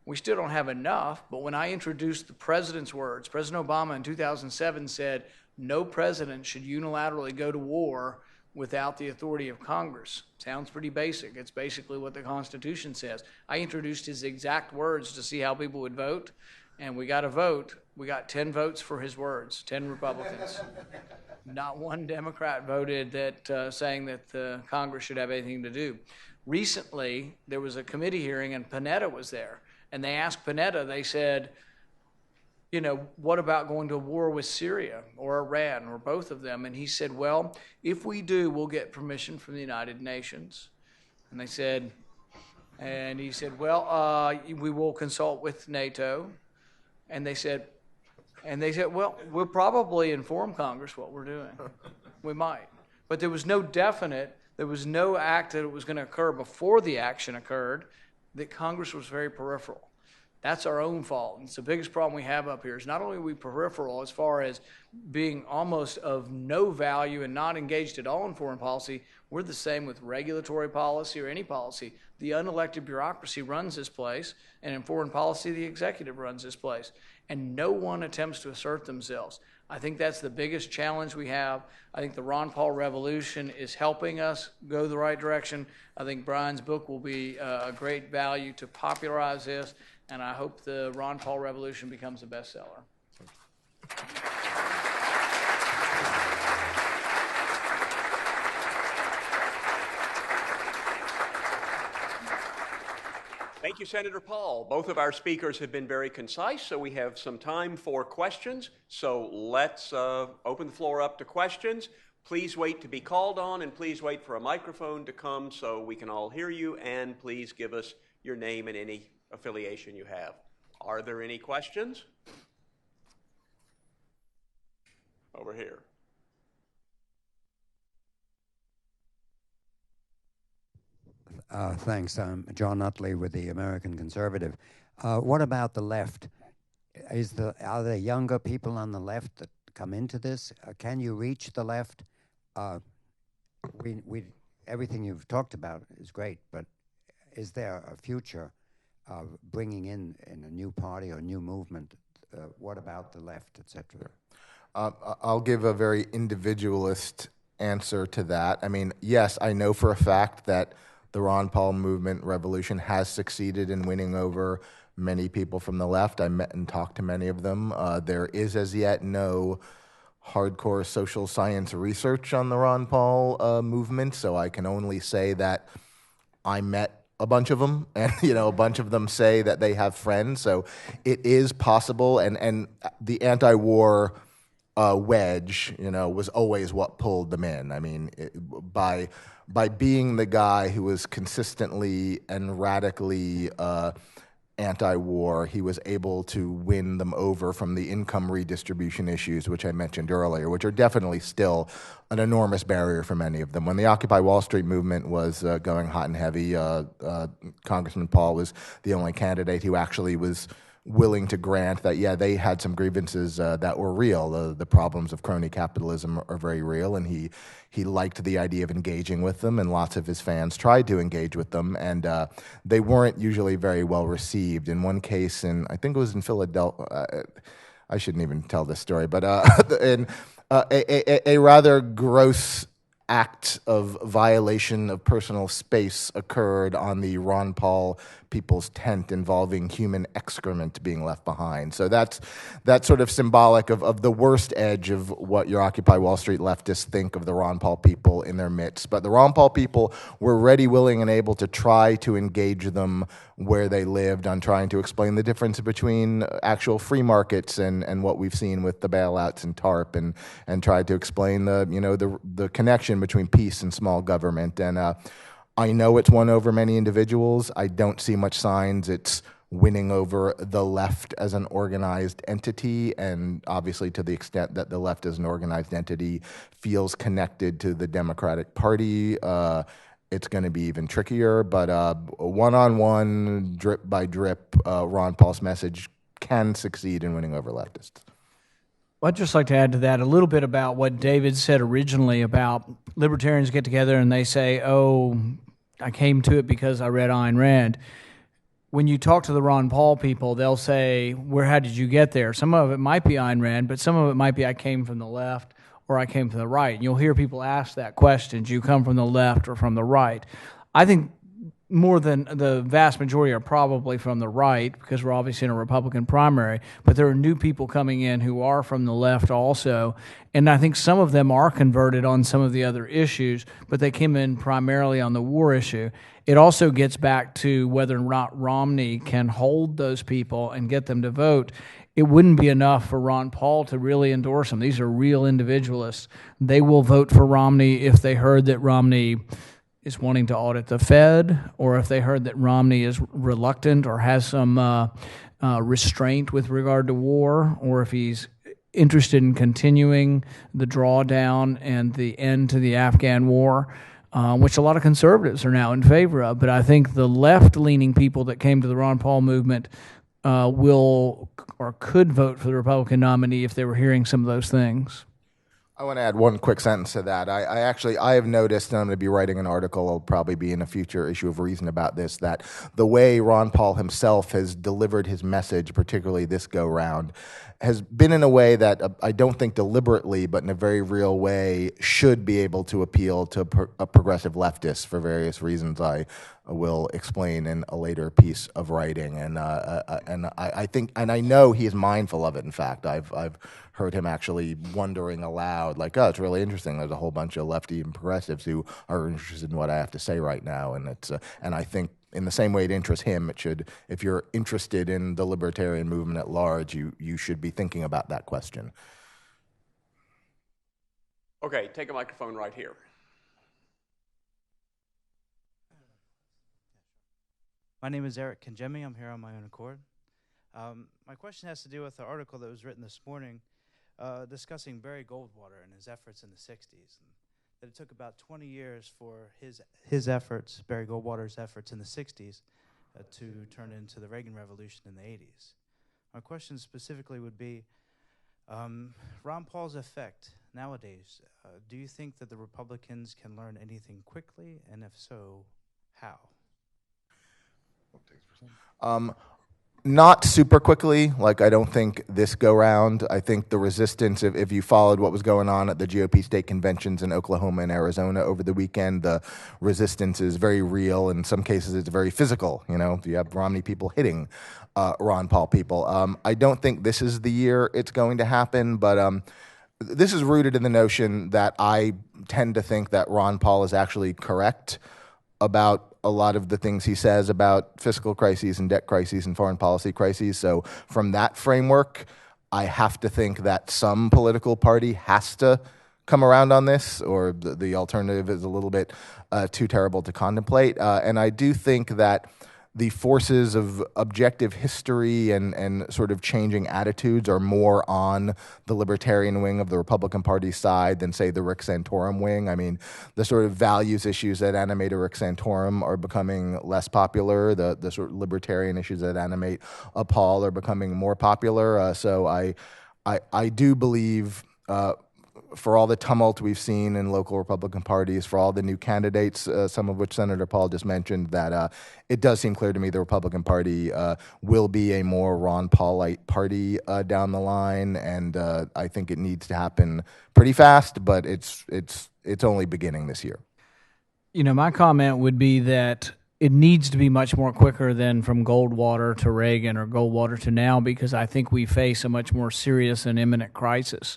We still don't have enough, but when I introduced the president's words, President Obama in 2007 said, no president should unilaterally go to war without the authority of Congress. Sounds pretty basic. It's basically what the Constitution says. I introduced his exact words to see how people would vote, and we got a vote. We got 10 votes for his words, 10 Republicans. Not one Democrat voted that saying that Congress should have anything to do. Recently, there was a committee hearing, and Panetta was there. And they asked Panetta, they said, you know, what about going to war with Syria or Iran or both of them? And he said, well, if we do, we'll get permission from the United Nations. And they said, and he said, well, we will consult with NATO. And they said, well, we'll probably inform Congress what we're doing. We might. But there was no definite, there was no act that was going to occur before the action occurred, that Congress was very peripheral. That's our own fault. And it's the biggest problem we have up here is not only are we peripheral as far as being almost of no value and not engaged at all in foreign policy, we're the same with regulatory policy or any policy. The unelected bureaucracy runs this place, and in foreign policy, the executive runs this place. And no one attempts to assert themselves. I think that's the biggest challenge we have. I think the Ron Paul revolution is helping us go the right direction. I think Brian's book will be a great value to popularize this, and I hope the Ron Paul revolution becomes a bestseller. Thank you, Senator Paul. Both of our speakers have been very concise, so we have some time for questions. So let's open the floor up to questions. Please wait to be called on, and please wait for a microphone to come so we can all hear you, and please give us your name and any affiliation you have. Are there any questions? Over here. Thanks. I'm John Utley with the American Conservative. What about the left? Are there younger people on the left that come into this? Can you reach the left? Everything you've talked about is great, but is there a future of bringing in a new party or a new movement? What about the left, et cetera? I'll give a very individualist answer to that. I mean, yes, I know for a fact that the Ron Paul movement revolution has succeeded in winning over many people from the left. I met and talked to many of them. There is as yet no hardcore social science research on the Ron Paul movement, so I can only say that I met a bunch of them, and a bunch of them say that they have friends. So it is possible, and the anti-war wedge, was always what pulled them in. I mean, by being the guy who was consistently and radically anti-war, he was able to win them over from the income redistribution issues, which I mentioned earlier, which are definitely still an enormous barrier for many of them. When the Occupy Wall Street movement was going hot and heavy, Congressman Paul was the only candidate who actually was willing to grant that, yeah, they had some grievances that were real. The problems of crony capitalism are very real, and he liked the idea of engaging with them, and lots of his fans tried to engage with them, and they weren't usually very well received. In one case, I think it was in Philadelphia, I shouldn't even tell this story, but a rather gross act of violation of personal space occurred on the Ron Paul people's tent involving human excrement being left behind. So that's sort of symbolic of the worst edge of what your Occupy Wall Street leftists think of the Ron Paul people in their midst. But the Ron Paul people were ready, willing, and able to try to engage them where they lived on trying to explain the difference between actual free markets and what we've seen with the bailouts and TARP, and tried to explain the connection between peace and small government. And I know it's won over many individuals. I don't see much signs it's winning over the left as an organized entity, and obviously to the extent that the left as an organized entity feels connected to the Democratic Party, it's going to be even trickier. But one-on-one, drip by drip, Ron Paul's message can succeed in winning over leftists. Well, I'd just like to add to that a little bit about what David said originally about libertarians get together and they say, oh, I came to it because I read Ayn Rand. When you talk to the Ron Paul people, they'll say, how did you get there? Some of it might be Ayn Rand, but some of it might be I came from the left or I came from the right. And you'll hear people ask that question, do you come from the left or from the right? I think more than the vast majority are probably from the right, because we're obviously in a Republican primary, but there are new people coming in who are from the left also, and I think some of them are converted on some of the other issues, but they came in primarily on the war issue. It also gets back to whether or not Romney can hold those people and get them to vote. It wouldn't be enough for Ron Paul to really endorse them. These are real individualists. They will vote for Romney if they heard that Romney is wanting to audit the Fed, or if they heard that Romney is reluctant or has some restraint with regard to war, or if he's interested in continuing the drawdown and the end to the Afghan war, which a lot of conservatives are now in favor of. But I think the left-leaning people that came to the Ron Paul movement will or could vote for the Republican nominee if they were hearing some of those things. I want to add one quick sentence to that. I have noticed, and I'm going to be writing an article, I'll probably be in a future issue of Reason about this, that the way Ron Paul himself has delivered his message, particularly this go-round, has been in a way that I don't think deliberately, but in a very real way, should be able to appeal to a progressive leftist for various reasons I will explain in a later piece of writing. And I think, and I know he is mindful of it. In fact, I've heard him actually wondering aloud, like, oh, it's really interesting. There's a whole bunch of lefty and progressives who are interested in what I have to say right now, and it's and I think in the same way it interests him, it should. If you're interested in the libertarian movement at large, you should be thinking about that question. Okay, take a microphone right here. My name is Eric Kanjemi. I'm here on my own accord. My question has to do with the article that was written this morning discussing Barry Goldwater and his efforts in the 60s. And that it took about 20 years for his efforts, Barry Goldwater's efforts in the 60s, to turn into the Reagan Revolution in the 80s. My question specifically would be, Ron Paul's effect nowadays, do you think that the Republicans can learn anything quickly, and if so, how? Not super quickly. Like, I don't think this go-round. I think the resistance, if you followed what was going on at the GOP state conventions in Oklahoma and Arizona over the weekend, the resistance is very real. In some cases, it's very physical. You know, you have Romney people hitting Ron Paul people. I don't think this is the year it's going to happen, but this is rooted in the notion that I tend to think that Ron Paul is actually correct about a lot of the things he says about fiscal crises and debt crises and foreign policy crises. So from that framework, I have to think that some political party has to come around on this, or the alternative is a little bit too terrible to contemplate. And I do think that the forces of objective history and sort of changing attitudes are more on the libertarian wing of the Republican Party side than, say, the Rick Santorum wing. I mean, the sort of values issues that animate a Rick Santorum are becoming less popular. The sort of libertarian issues that animate a Paul are becoming more popular. So I do believe, for all the tumult we've seen in local Republican parties, for all the new candidates, some of which Senator Paul just mentioned, that it does seem clear to me the Republican Party will be a more Ron Paulite party down the line, and I think it needs to happen pretty fast, but it's only beginning this year. You know, my comment would be that it needs to be much more quicker than from Goldwater to Reagan or Goldwater to now, because I think we face a much more serious and imminent crisis.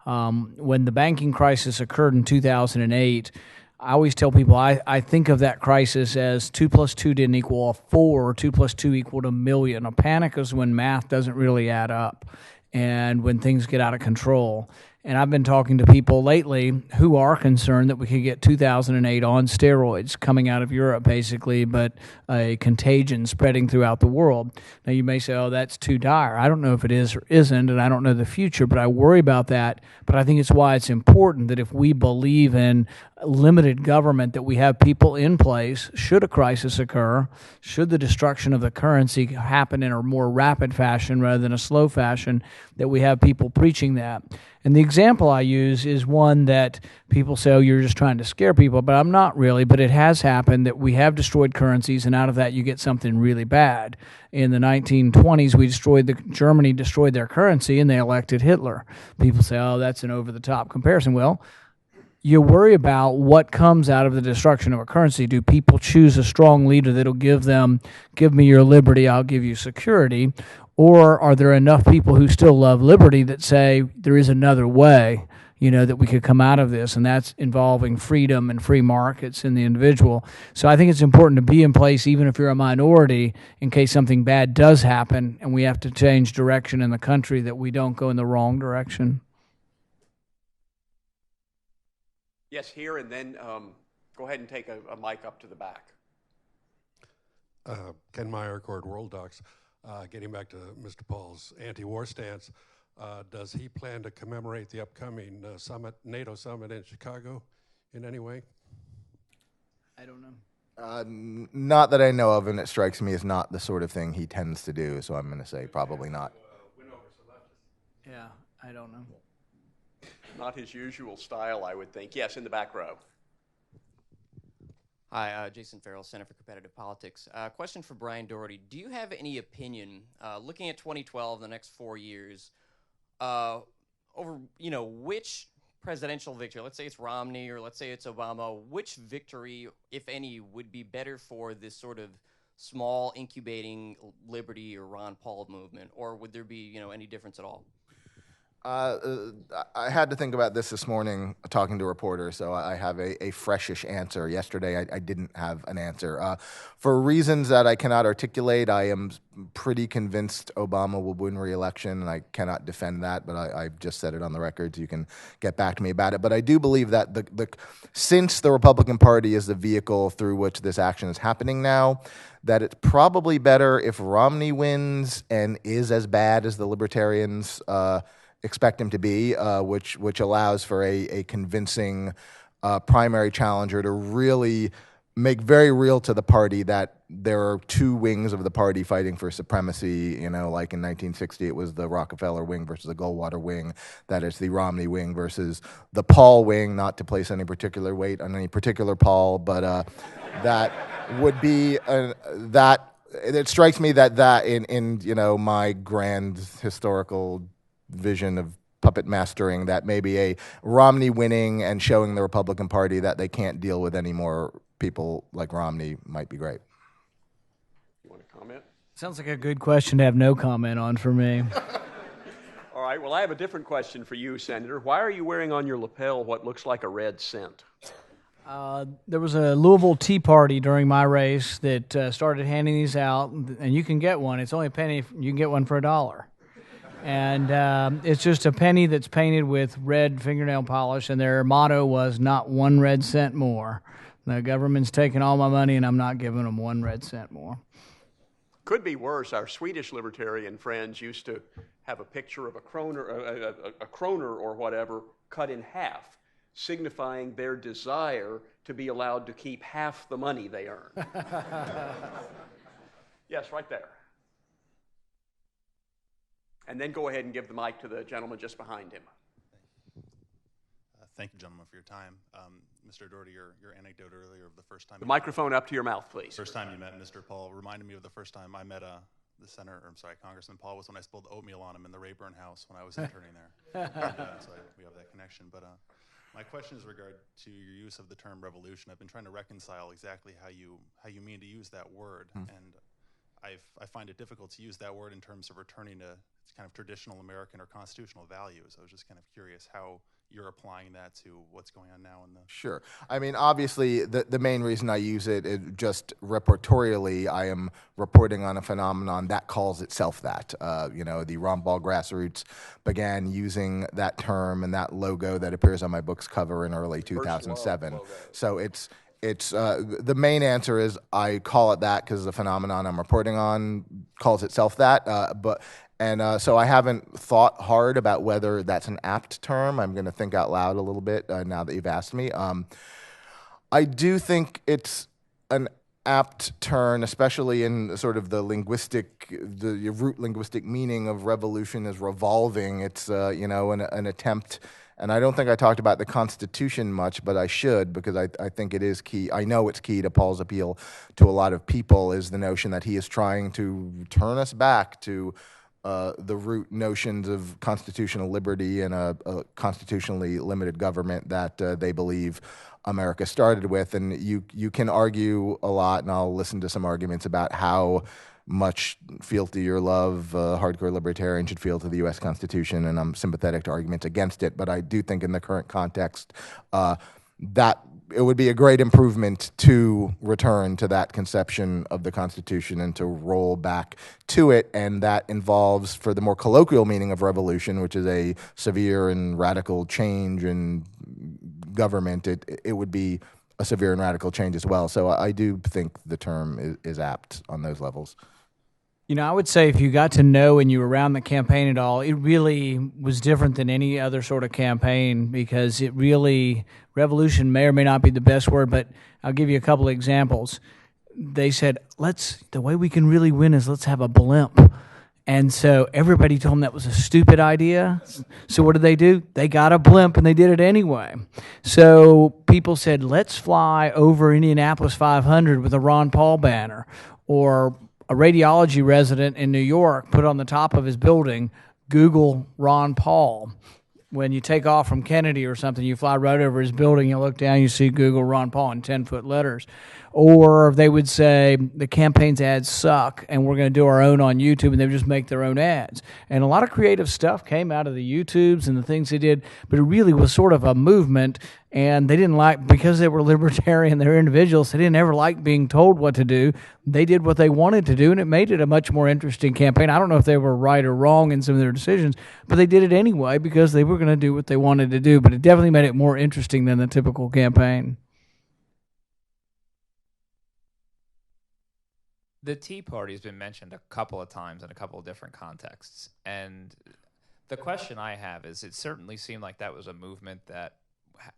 When the banking crisis occurred in 2008, I always tell people I think of that crisis as 2 + 2 didn't equal 4, or 2 + 2 equaled 1,000,000. A panic is when math doesn't really add up and when things get out of control. And I've been talking to people lately who are concerned that we could get 2008 on steroids coming out of Europe, basically, but a contagion spreading throughout the world. Now, you may say, oh, that's too dire. I don't know if it is or isn't, and I don't know the future, but I worry about that. But I think it's why it's important that if we believe in limited government, that we have people in place, should a crisis occur, should the destruction of the currency happen in a more rapid fashion rather than a slow fashion, that we have people preaching that. And the example I use is one that people say, oh, you're just trying to scare people, but I'm not really. But it has happened that we have destroyed currencies, and out of that you get something really bad. In the 1920s, Germany destroyed their currency, and they elected Hitler. People say, oh, that's an over-the-top comparison. Well, you worry about what comes out of the destruction of a currency. Do people choose a strong leader that'll give me your liberty, I'll give you security? Or are there enough people who still love liberty that say there is another way, that we could come out of this, and that's involving freedom and free markets in the individual. So I think it's important to be in place, even if you're a minority, in case something bad does happen and we have to change direction in the country, that we don't go in the wrong direction. Yes, here, and then go ahead and take a mic up to the back. Ken Meyer, Cord World Docs. Getting back to Mr. Paul's anti-war stance, does he plan to commemorate the upcoming NATO summit in Chicago in any way? I don't know. Not that I know of, and it strikes me as not the sort of thing he tends to do, so I'm going to say probably not. Yeah, I don't know. Not his usual style, I would think. Yes, in the back row. Hi, Jason Farrell, Center for Competitive Politics. Question for Brian Doherty. Do you have any opinion, looking at 2012, the next 4 years, over, which presidential victory, let's say it's Romney or let's say it's Obama, which victory, if any, would be better for this sort of small incubating liberty or Ron Paul movement, or would there be, any difference at all? I had to think about this morning talking to reporters, so I have a freshish answer. Yesterday, I didn't have an answer. For reasons that I cannot articulate, I am pretty convinced Obama will win re-election, and I cannot defend that, but I've just said it on the record, so you can get back to me about it. But I do believe that since the Republican Party is the vehicle through which this action is happening now, that it's probably better if Romney wins and is as bad as the Libertarians expect him to be, which allows for a convincing primary challenger to really make very real to the party that there are two wings of the party fighting for supremacy. Like in 1960, it was the Rockefeller wing versus the Goldwater wing. That is the Romney wing versus the Paul wing, not to place any particular weight on any particular Paul, but that would be that. It strikes me that in my grand historical vision of puppet mastering, that maybe a Romney winning and showing the Republican Party that they can't deal with any more people like Romney might be great. You want to comment? Sounds like a good question to have no comment on for me. All right, well, I have a different question for you, Senator. Why are you wearing on your lapel what looks like a red cent? There was a Louisville Tea Party during my race that started handing these out, and you can get one. It's only a penny. You can get one for $1. And it's just a penny that's painted with red fingernail polish, and their motto was not 1 red cent more. The government's taking all my money, and I'm not giving them 1 red cent more. Could be worse. Our Swedish libertarian friends used to have a picture of a kroner or whatever cut in half, signifying their desire to be allowed to keep half the money they earn. Yes, right there. And then go ahead and give the mic to the gentleman just behind him. Thank you, gentlemen, for your time. Mr. Doherty, your anecdote earlier of the first time... The microphone up to your mouth, please. First time you met Mr. Paul reminded me of the first time I met Congressman Paul was when I spilled oatmeal on him in the Rayburn house when I was interning there. We have that connection. But my question is regard to your use of the term revolution. I've been trying to reconcile exactly how you mean to use that word, and I find it difficult to use that word in terms of returning to kind of traditional American or constitutional values. I was just kind of curious how you're applying that to what's going on now in the... Sure. I mean, obviously, the main reason I use it is just reportorially, I am reporting on a phenomenon that calls itself that. The Ron Paul grassroots began using that term and that logo that appears on my book's cover in early 2007. So it's the main answer is I call it that because the phenomenon I'm reporting on calls itself that. So I haven't thought hard about whether that's an apt term. I'm going to think out loud a little bit now that you've asked me. I do think it's an apt term, especially in sort of the root linguistic meaning of revolution is revolving. It's an attempt. And I don't think I talked about the Constitution much, but I should, because I think it is key. I know it's key to Paul's appeal to a lot of people, is the notion that he is trying to turn us back to the root notions of constitutional liberty and a constitutionally limited government that they believe America started with. And you can argue a lot, and I'll listen to some arguments about how much fealty or love hardcore libertarian should feel to the U.S. Constitution, and I'm sympathetic to arguments against it. But I do think in the current context that it would be a great improvement to return to that conception of the Constitution and to roll back to it, and that involves, for the more colloquial meaning of revolution, which is a severe and radical change in government, it would be a severe and radical change as well. So I do think the term is apt on those levels. I would say if you got to know and you were around the campaign at all, it really was different than any other sort of campaign, because revolution may or may not be the best word, but I'll give you a couple of examples. They said, the way we can really win is let's have a blimp. And so everybody told them that was a stupid idea. So what did they do? They got a blimp and they did it anyway. So people said, let's fly over Indianapolis 500 with a Ron Paul banner. Or a radiology resident in New York put on the top of his building, Google Ron Paul. When you take off from Kennedy or something, you fly right over his building, you look down, you see Google Ron Paul in 10-foot letters. Or they would say, the campaign's ads suck, and we're going to do our own on YouTube, and they would just make their own ads. And a lot of creative stuff came out of the YouTubes and the things they did, but it really was sort of a movement, and they didn't like, because they were libertarian, they're individuals, they didn't ever like being told what to do. They did what they wanted to do, and it made it a much more interesting campaign. I don't know if they were right or wrong in some of their decisions, but they did it anyway because they were going to do what they wanted to do, but it definitely made it more interesting than the typical campaign. The Tea Party has been mentioned a couple of times in a couple of different contexts. And the question I have is, it certainly seemed like that was a movement that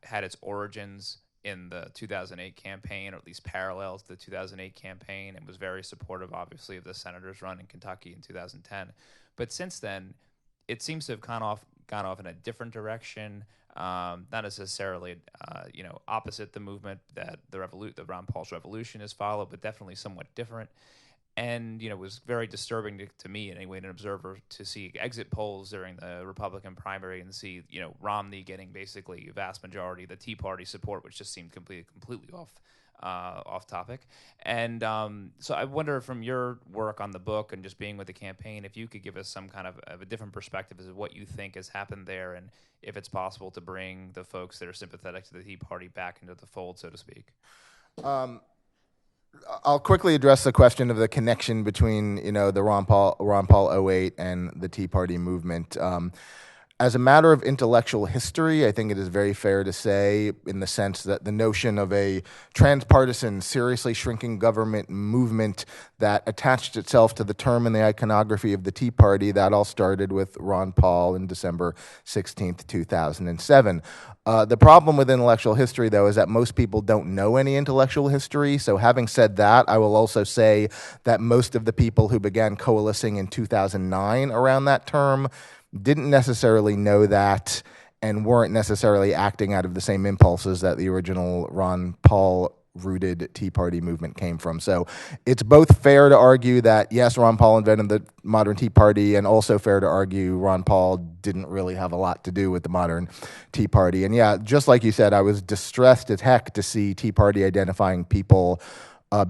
had its origins in the 2008 campaign, or at least parallels to the 2008 campaign, and was very supportive, obviously, of the senator's run in Kentucky in 2010. But since then, it seems to have gone off in a different direction, not necessarily opposite the movement that the Ron Paul's revolution has followed, but definitely somewhat different. And it was very disturbing to me, anyway, an observer, to see exit polls during the Republican primary and see Romney getting basically a vast majority of the Tea Party support, which just seemed completely off topic. And so I wonder, from your work on the book and just being with the campaign, if you could give us some kind of a different perspective as to what you think has happened there, and if it's possible to bring the folks that are sympathetic to the Tea Party back into the fold, so to speak. I'll quickly address the question of the connection between the Ron Paul 08 and the Tea Party movement. as a matter of intellectual history, I think it is very fair to say, in the sense that the notion of a transpartisan, seriously shrinking government movement that attached itself to the term and the iconography of the Tea Party, that all started with Ron Paul in December 16th, 2007. The problem with intellectual history, though, is that most people don't know any intellectual history. So having said that, I will also say that most of the people who began coalescing in 2009 around that term didn't necessarily know that and weren't necessarily acting out of the same impulses that the original Ron Paul-rooted Tea Party movement came from. So it's both fair to argue that, yes, Ron Paul invented the modern Tea Party, and also fair to argue Ron Paul didn't really have a lot to do with the modern Tea Party. And yeah, just like you said, I was distressed as heck to see Tea Party identifying people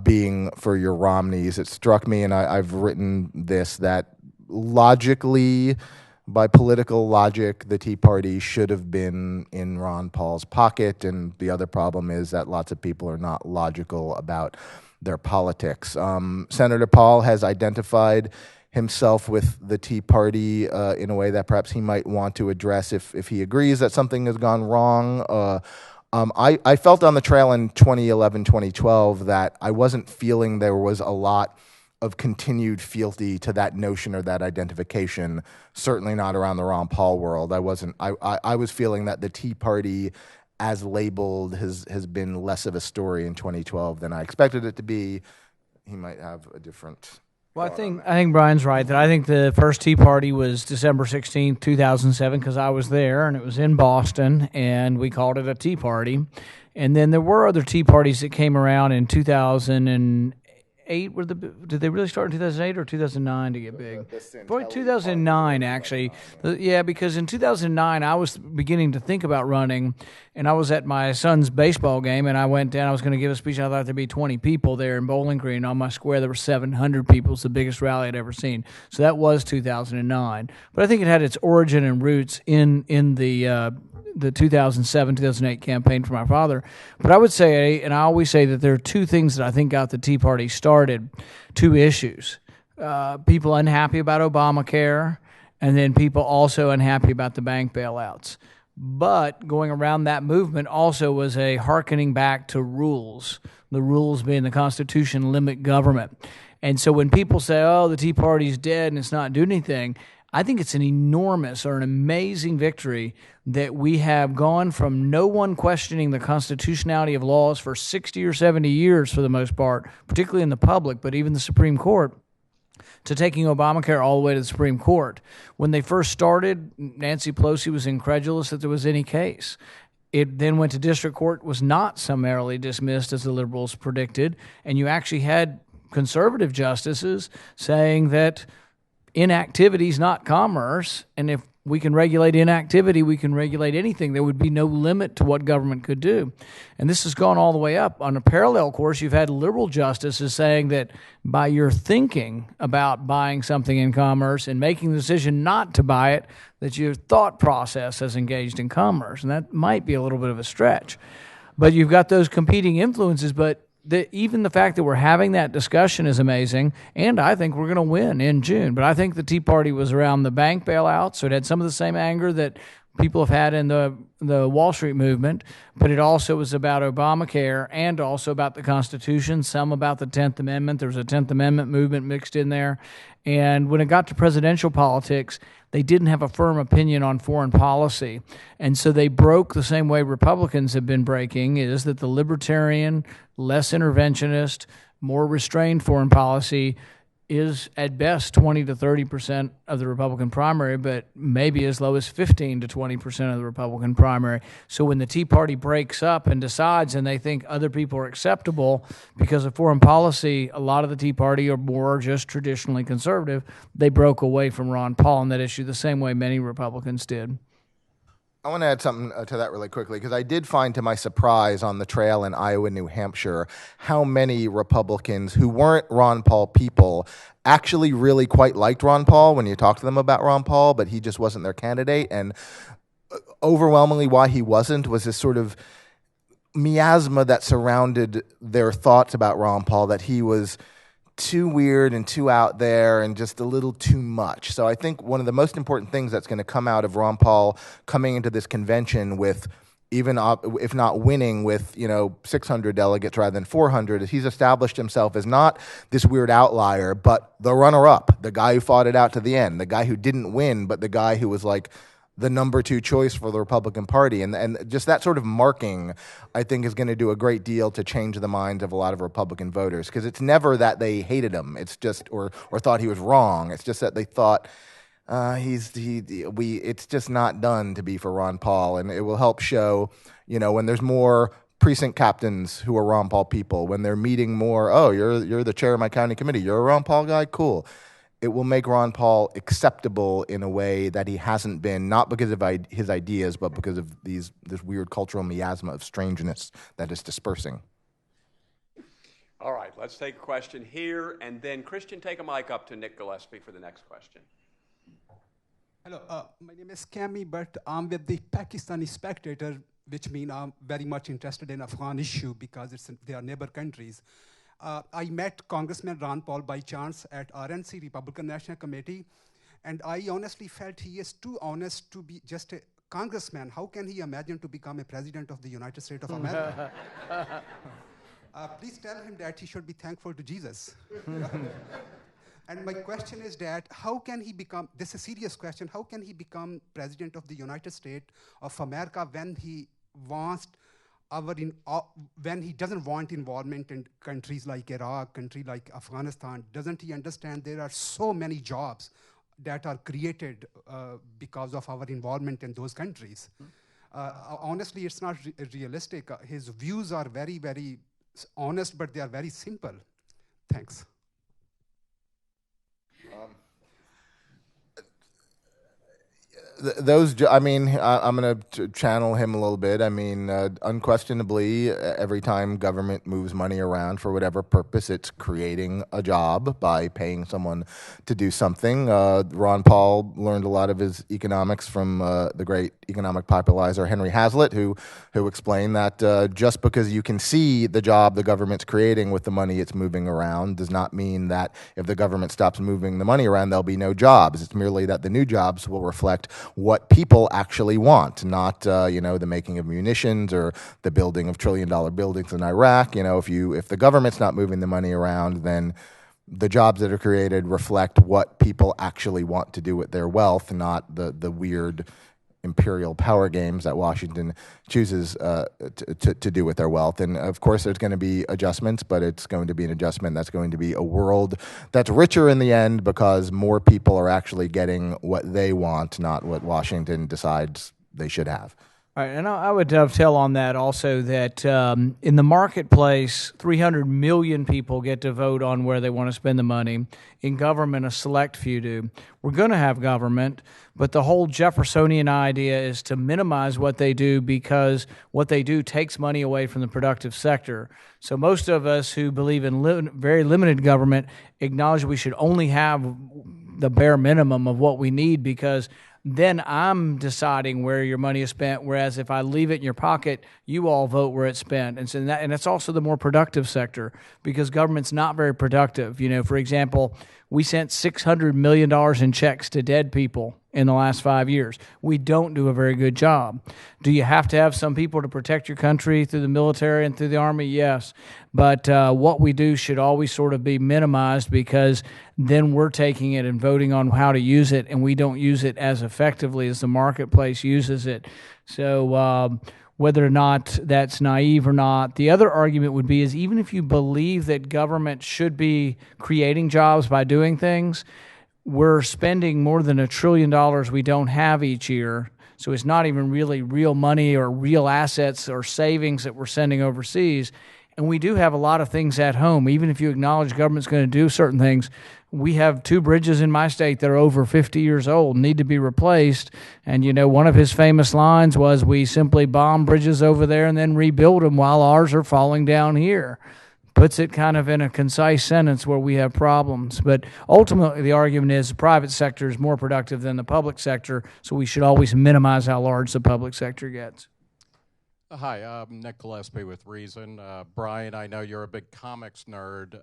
being for your Romneys. It struck me, and I've written this, that logically, by political logic, the Tea Party should have been in Ron Paul's pocket, and the other problem is that lots of people are not logical about their politics. Senator Paul has identified himself with the Tea Party in a way that perhaps he might want to address if he agrees that something has gone wrong. I felt on the trail in 2011, 2012 that I wasn't feeling there was a lot of continued fealty to that notion or that identification, certainly not around the Ron Paul world. I was feeling that the Tea Party as labeled has been less of a story in 2012 than I expected it to be. He might have a different... Well, I think Brian's right, that I think the first Tea Party was December 16th, 2007, because I was there, and it was in Boston, and we called it a Tea Party. And then there were other Tea Parties that came around in 2008. Did they really start in 2008 or 2009 to get big? Probably 2009, actually. Yeah, because in 2009, I was beginning to think about running, and I was at my son's baseball game, and I went down. I was going to give a speech. I thought there'd be 20 people there in Bowling Green. On my square, there were 700 people. It's the biggest rally I'd ever seen. So that was 2009. But I think it had its origin and roots in the 2007, 2008 campaign for my father. But I would say, and I always say, that there are two things that I think got the Tea Party started, two issues. People unhappy about Obamacare, and then people also unhappy about the bank bailouts. But going around that movement also was a hearkening back to rules, the rules being the Constitution limit government. And so when people say, oh, the Tea Party's dead and it's not doing anything, I think it's an enormous or an amazing victory that we have gone from no one questioning the constitutionality of laws for 60 or 70 years for the most part, particularly in the public, but even the Supreme Court, to taking Obamacare all the way to the Supreme Court. When they first started, Nancy Pelosi was incredulous that there was any case. It then went to district court, was not summarily dismissed as the liberals predicted, and you actually had conservative justices saying that inactivity is not commerce, and if we can regulate inactivity, we can regulate anything. There would be no limit to what government could do. And this has gone all the way up. On a parallel course, you've had liberal justices saying that by your thinking about buying something in commerce and making the decision not to buy it, that your thought process has engaged in commerce. And that might be a little bit of a stretch. But you've got those competing influences, but even the fact that we're having that discussion is amazing, and I think we're going to win in June. But I think the Tea Party was around the bank bailout, so it had some of the same anger that people have had in the Wall Street movement, but it also was about Obamacare and also about the Constitution, some about the 10th Amendment. There was a 10th Amendment movement mixed in there. And when it got to presidential politics, they didn't have a firm opinion on foreign policy. And so they broke the same way Republicans have been breaking, is that the libertarian, less interventionist, more restrained foreign policy is at best 20 to 30% of the Republican primary, but maybe as low as 15 to 20% of the Republican primary. So when the Tea Party breaks up and decides, and they think other people are acceptable because of foreign policy, a lot of the Tea Party are more just traditionally conservative. They broke away from Ron Paul on that issue the same way many Republicans did. I want to add something to that really quickly, because I did find, to my surprise, on the trail in Iowa and New Hampshire, how many Republicans who weren't Ron Paul people actually really quite liked Ron Paul when you talk to them about Ron Paul, but he just wasn't their candidate. And overwhelmingly why he wasn't was this sort of miasma that surrounded their thoughts about Ron Paul, that he was too weird and too out there and just a little too much. So I think one of the most important things that's going to come out of Ron Paul coming into this convention with, even if not winning with 600 delegates rather than 400, is he's established himself as not this weird outlier, but the runner-up, the guy who fought it out to the end, the guy who didn't win, but the guy who was like the number 2 choice for the Republican Party. And just that sort of marking, I think, is going to do a great deal to change the minds of a lot of Republican voters, because it's never that they hated him, it's just or thought he was wrong. It's just that they thought it's just not done to be for Ron Paul, and it will help show, when there's more precinct captains who are Ron Paul people, when they're meeting more, oh, you're the chair of my county committee, you're a Ron Paul guy, cool. It will make Ron Paul acceptable in a way that he hasn't been, not because of his ideas, but because of this weird cultural miasma of strangeness that is dispersing. All right, let's take a question here, and then Christian, take a mic up to Nick Gillespie for the next question. Hello, my name is Cami, but I'm with the Pakistani Spectator, which means I'm very much interested in Afghan issue because they are neighbor countries. I met Congressman Ron Paul by chance at RNC, Republican National Committee, and I honestly felt he is too honest to be just a congressman. How can he imagine to become a president of the United States of America? Please tell him that he should be thankful to Jesus. And my question is that how can he become, this is a serious question, how can he become president of the United States of America when he wants when he doesn't want involvement in countries like Iraq, country like Afghanistan? Doesn't he understand there are so many jobs that are created because of our involvement in those countries? Honestly, it's not realistic. His views are very, very honest, but they are very simple. Thanks. I'm going to channel him a little bit. Unquestionably, every time government moves money around for whatever purpose, it's creating a job by paying someone to do something. Ron Paul learned a lot of his economics from the great economic popularizer Henry Hazlitt, who explained that just because you can see the job the government's creating with the money it's moving around does not mean that if the government stops moving the money around, there'll be no jobs. It's merely that the new jobs will reflect what people actually want, not the making of munitions or the building of trillion-dollar buildings in Iraq. If the government's not moving the money around, then the jobs that are created reflect what people actually want to do with their wealth, not the weird imperial power games that Washington chooses to do with their wealth. And of course, there's going to be adjustments, but it's going to be an adjustment that's going to be a world that's richer in the end because more people are actually getting what they want, not what Washington decides they should have. All right, and I would dovetail on that also that in the marketplace, 300 million people get to vote on where they want to spend the money. In government, a select few do. We're going to have government, but the whole Jeffersonian idea is to minimize what they do because what they do takes money away from the productive sector. So most of us who believe in very limited government acknowledge we should only have the bare minimum of what we need because then I'm deciding where your money is spent, whereas if I leave it in your pocket, you all vote where it's spent. And so that's also the more productive sector because government's not very productive. For example, we sent $600 million in checks to dead people in the last 5 years. We don't do a very good job. Do you have to have some people to protect your country through the military and through the army? Yes. But what we do should always sort of be minimized because then we're taking it and voting on how to use it, and we don't use it as effectively as the marketplace uses it. So whether or not that's naive or not, the other argument would be is even if you believe that government should be creating jobs by doing things, we're spending more than $1 trillion we don't have each year. So it's not even really real money or real assets or savings that we're sending overseas. And we do have a lot of things at home. Even if you acknowledge government's going to do certain things, we have 2 bridges in my state that are over 50 years old, need to be replaced. And, one of his famous lines was, we simply bomb bridges over there and then rebuild them while ours are falling down here. Puts it kind of in a concise sentence where we have problems. But ultimately, the argument is the private sector is more productive than the public sector, so we should always minimize how large the public sector gets. Hi, I'm Nick Gillespie with Reason. Brian, I know you're a big comics nerd.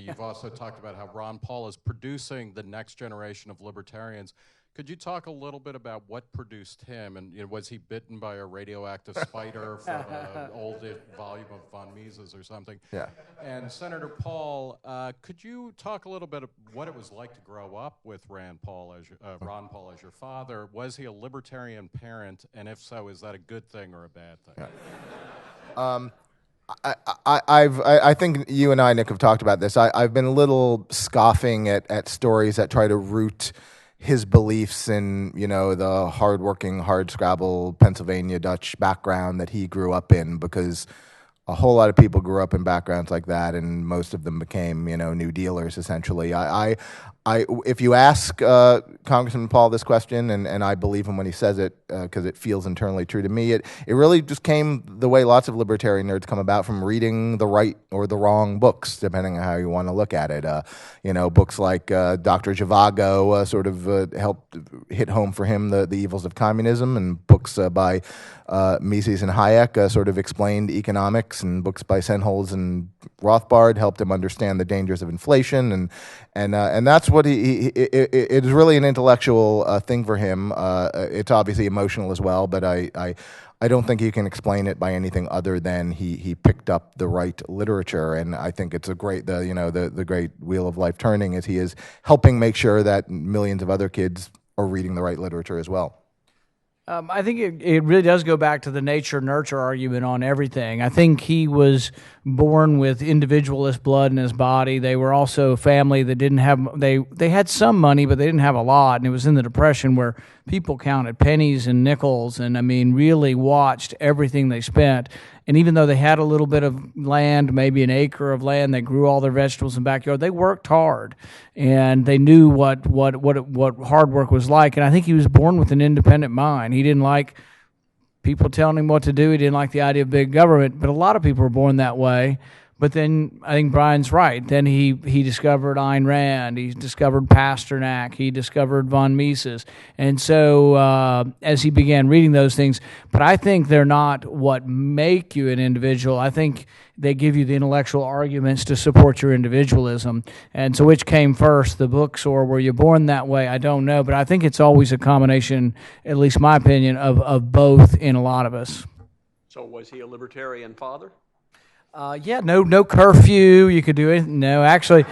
You've also talked about how Ron Paul is producing the next generation of libertarians. Could you talk a little bit about what produced him? And was he bitten by a radioactive spider from an old volume of von Mises or something? Yeah. And Senator Paul, could you talk a little bit of what it was like to grow up with Ron Paul as your father? Was he a libertarian parent? And if so, is that a good thing or a bad thing? Yeah. I think you and I, Nick, have talked about this. I've been a little scoffing at stories that try to root his beliefs in, the hardworking, hardscrabble Pennsylvania Dutch background that he grew up in, because a whole lot of people grew up in backgrounds like that, and most of them became, New Dealers, essentially. If you ask Congressman Paul this question, and I believe him when he says it, because it feels internally true to me, it really just came the way lots of libertarian nerds come about, from reading the right or the wrong books, depending on how you want to look at it. Books like Dr. Zhivago sort of helped hit home for him the evils of communism, and books by Mises and Hayek sort of explained economics, and books by Senholz and Rothbard helped him understand the dangers of inflation, and that's what it is really an intellectual thing for him. It's obviously emotional as well, but I don't think you can explain it by anything other than he picked up the right literature, and I think it's a great the great wheel of life turning, as he is helping make sure that millions of other kids are reading the right literature as well. I think it really does go back to the nature-nurture argument on everything. I think he was born with individualist blood in his body. They were also a family that didn't have, they had some money, but they didn't have a lot. And it was in the Depression where people counted pennies and nickels and, really watched everything they spent. And even though they had a little bit of land, maybe an acre of land, they grew all their vegetables in the backyard. They worked hard, and they knew what hard work was like. And I think he was born with an independent mind. He didn't like people telling him what to do. He didn't like the idea of big government. But a lot of people were born that way. But then I think Brian's right. Then he discovered Ayn Rand. He discovered Pasternak. He discovered von Mises. And so as he began reading those things, but I think they're not what make you an individual. I think they give you the intellectual arguments to support your individualism. And so which came first, the books or were you born that way? I don't know. But I think it's always a combination, at least my opinion, of both in a lot of us. So was he a libertarian father? No curfew. You could do it. No, actually,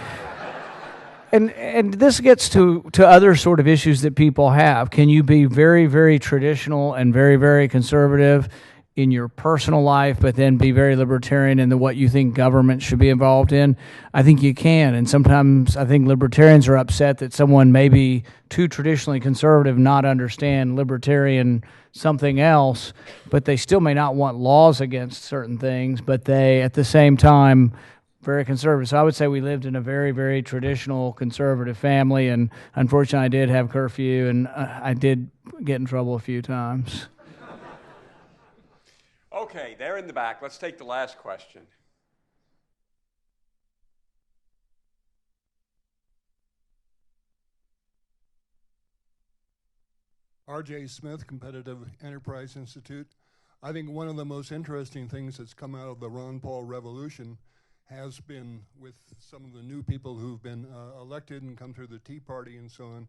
and this gets to other sort of issues that people have. Can you be very, very traditional and very, very conservative in your personal life, but then be very libertarian in what you think government should be involved in? I think you can, and sometimes I think libertarians are upset that someone may be too traditionally conservative, not understand libertarian something else, but they still may not want laws against certain things, but they, at the same time, very conservative. So I would say we lived in a very, very traditional conservative family, and unfortunately I did have curfew, and I did get in trouble a few times. Okay, there in the back. Let's take the last question. R.J. Smith, Competitive Enterprise Institute. I think one of the most interesting things that's come out of the Ron Paul revolution has been, with some of the new people who've been elected and come through the Tea Party and so on,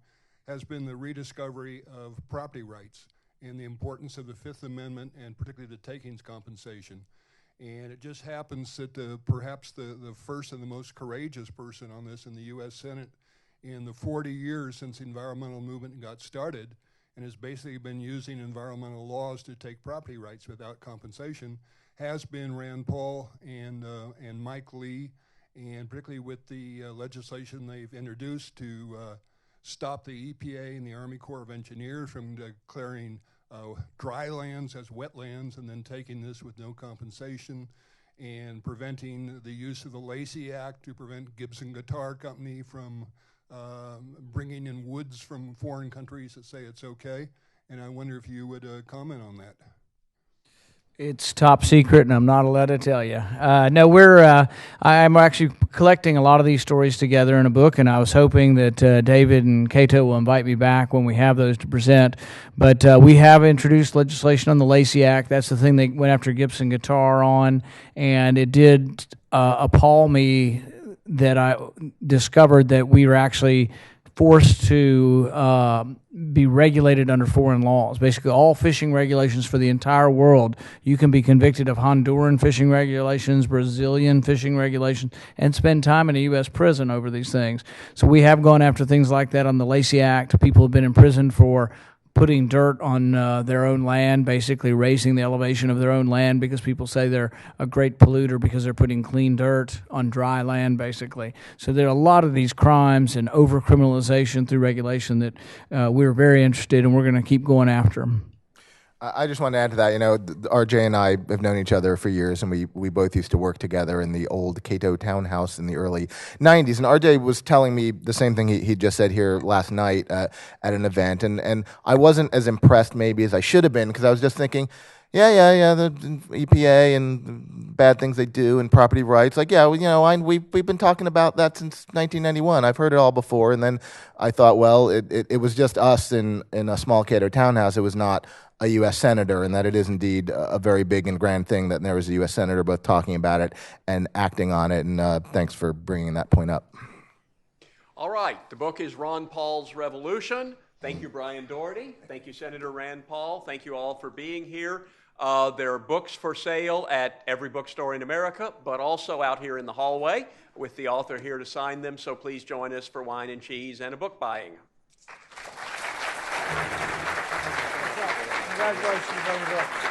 has been the rediscovery of property rights and the importance of the Fifth Amendment, and particularly the takings compensation. And it just happens that perhaps the first and the most courageous person on this in the U.S. Senate in the 40 years since the environmental movement got started, and has basically been using environmental laws to take property rights without compensation, has been Rand Paul and Mike Lee, and particularly with the legislation they've introduced to stop the EPA and the Army Corps of Engineers from declaring dry lands as wetlands and then taking this with no compensation, and preventing the use of the Lacey Act to prevent Gibson Guitar Company from bringing in woods from foreign countries that say it's okay. And I wonder if you would comment on that. It's top secret, and I'm not allowed to tell you. No, I'm actually collecting a lot of these stories together in a book, and I was hoping that David and Cato will invite me back when we have those to present. But we have introduced legislation on the Lacey Act. That's the thing they went after Gibson guitar on, and it did appall me that I discovered that we were actually forced to be regulated under foreign laws. Basically, all fishing regulations for the entire world, you can be convicted of Honduran fishing regulations, Brazilian fishing regulations, and spend time in a U.S. prison over these things. So we have gone after things like that on the Lacey Act. People have been imprisoned for putting dirt on their own land, basically raising the elevation of their own land because people say they're a great polluter because they're putting clean dirt on dry land, basically. So there are a lot of these crimes and over-criminalization through regulation that we're very interested in. We're going to keep going after them. I just want to add to that, RJ and I have known each other for years, and we both used to work together in the old Cato townhouse in the early 90s. And RJ was telling me the same thing he just said here last night at an event. And I wasn't as impressed maybe as I should have been, because I was just thinking, yeah, the EPA and bad things they do and property rights. Like, yeah, we've been talking about that since 1991. I've heard it all before. And then I thought, well, it was just us in a small Cato townhouse. It was not a U.S. senator, and that it is indeed a very big and grand thing that there was a U.S. senator both talking about it and acting on it. And thanks for bringing that point up. All right. The book is Ron Paul's Revolution. Thank you, Brian Doherty. Thank you, Senator Rand Paul. Thank you all for being here. There are books for sale at every bookstore in America, but also out here in the hallway with the author here to sign them. So please join us for wine and cheese and a book buying. Congratulations,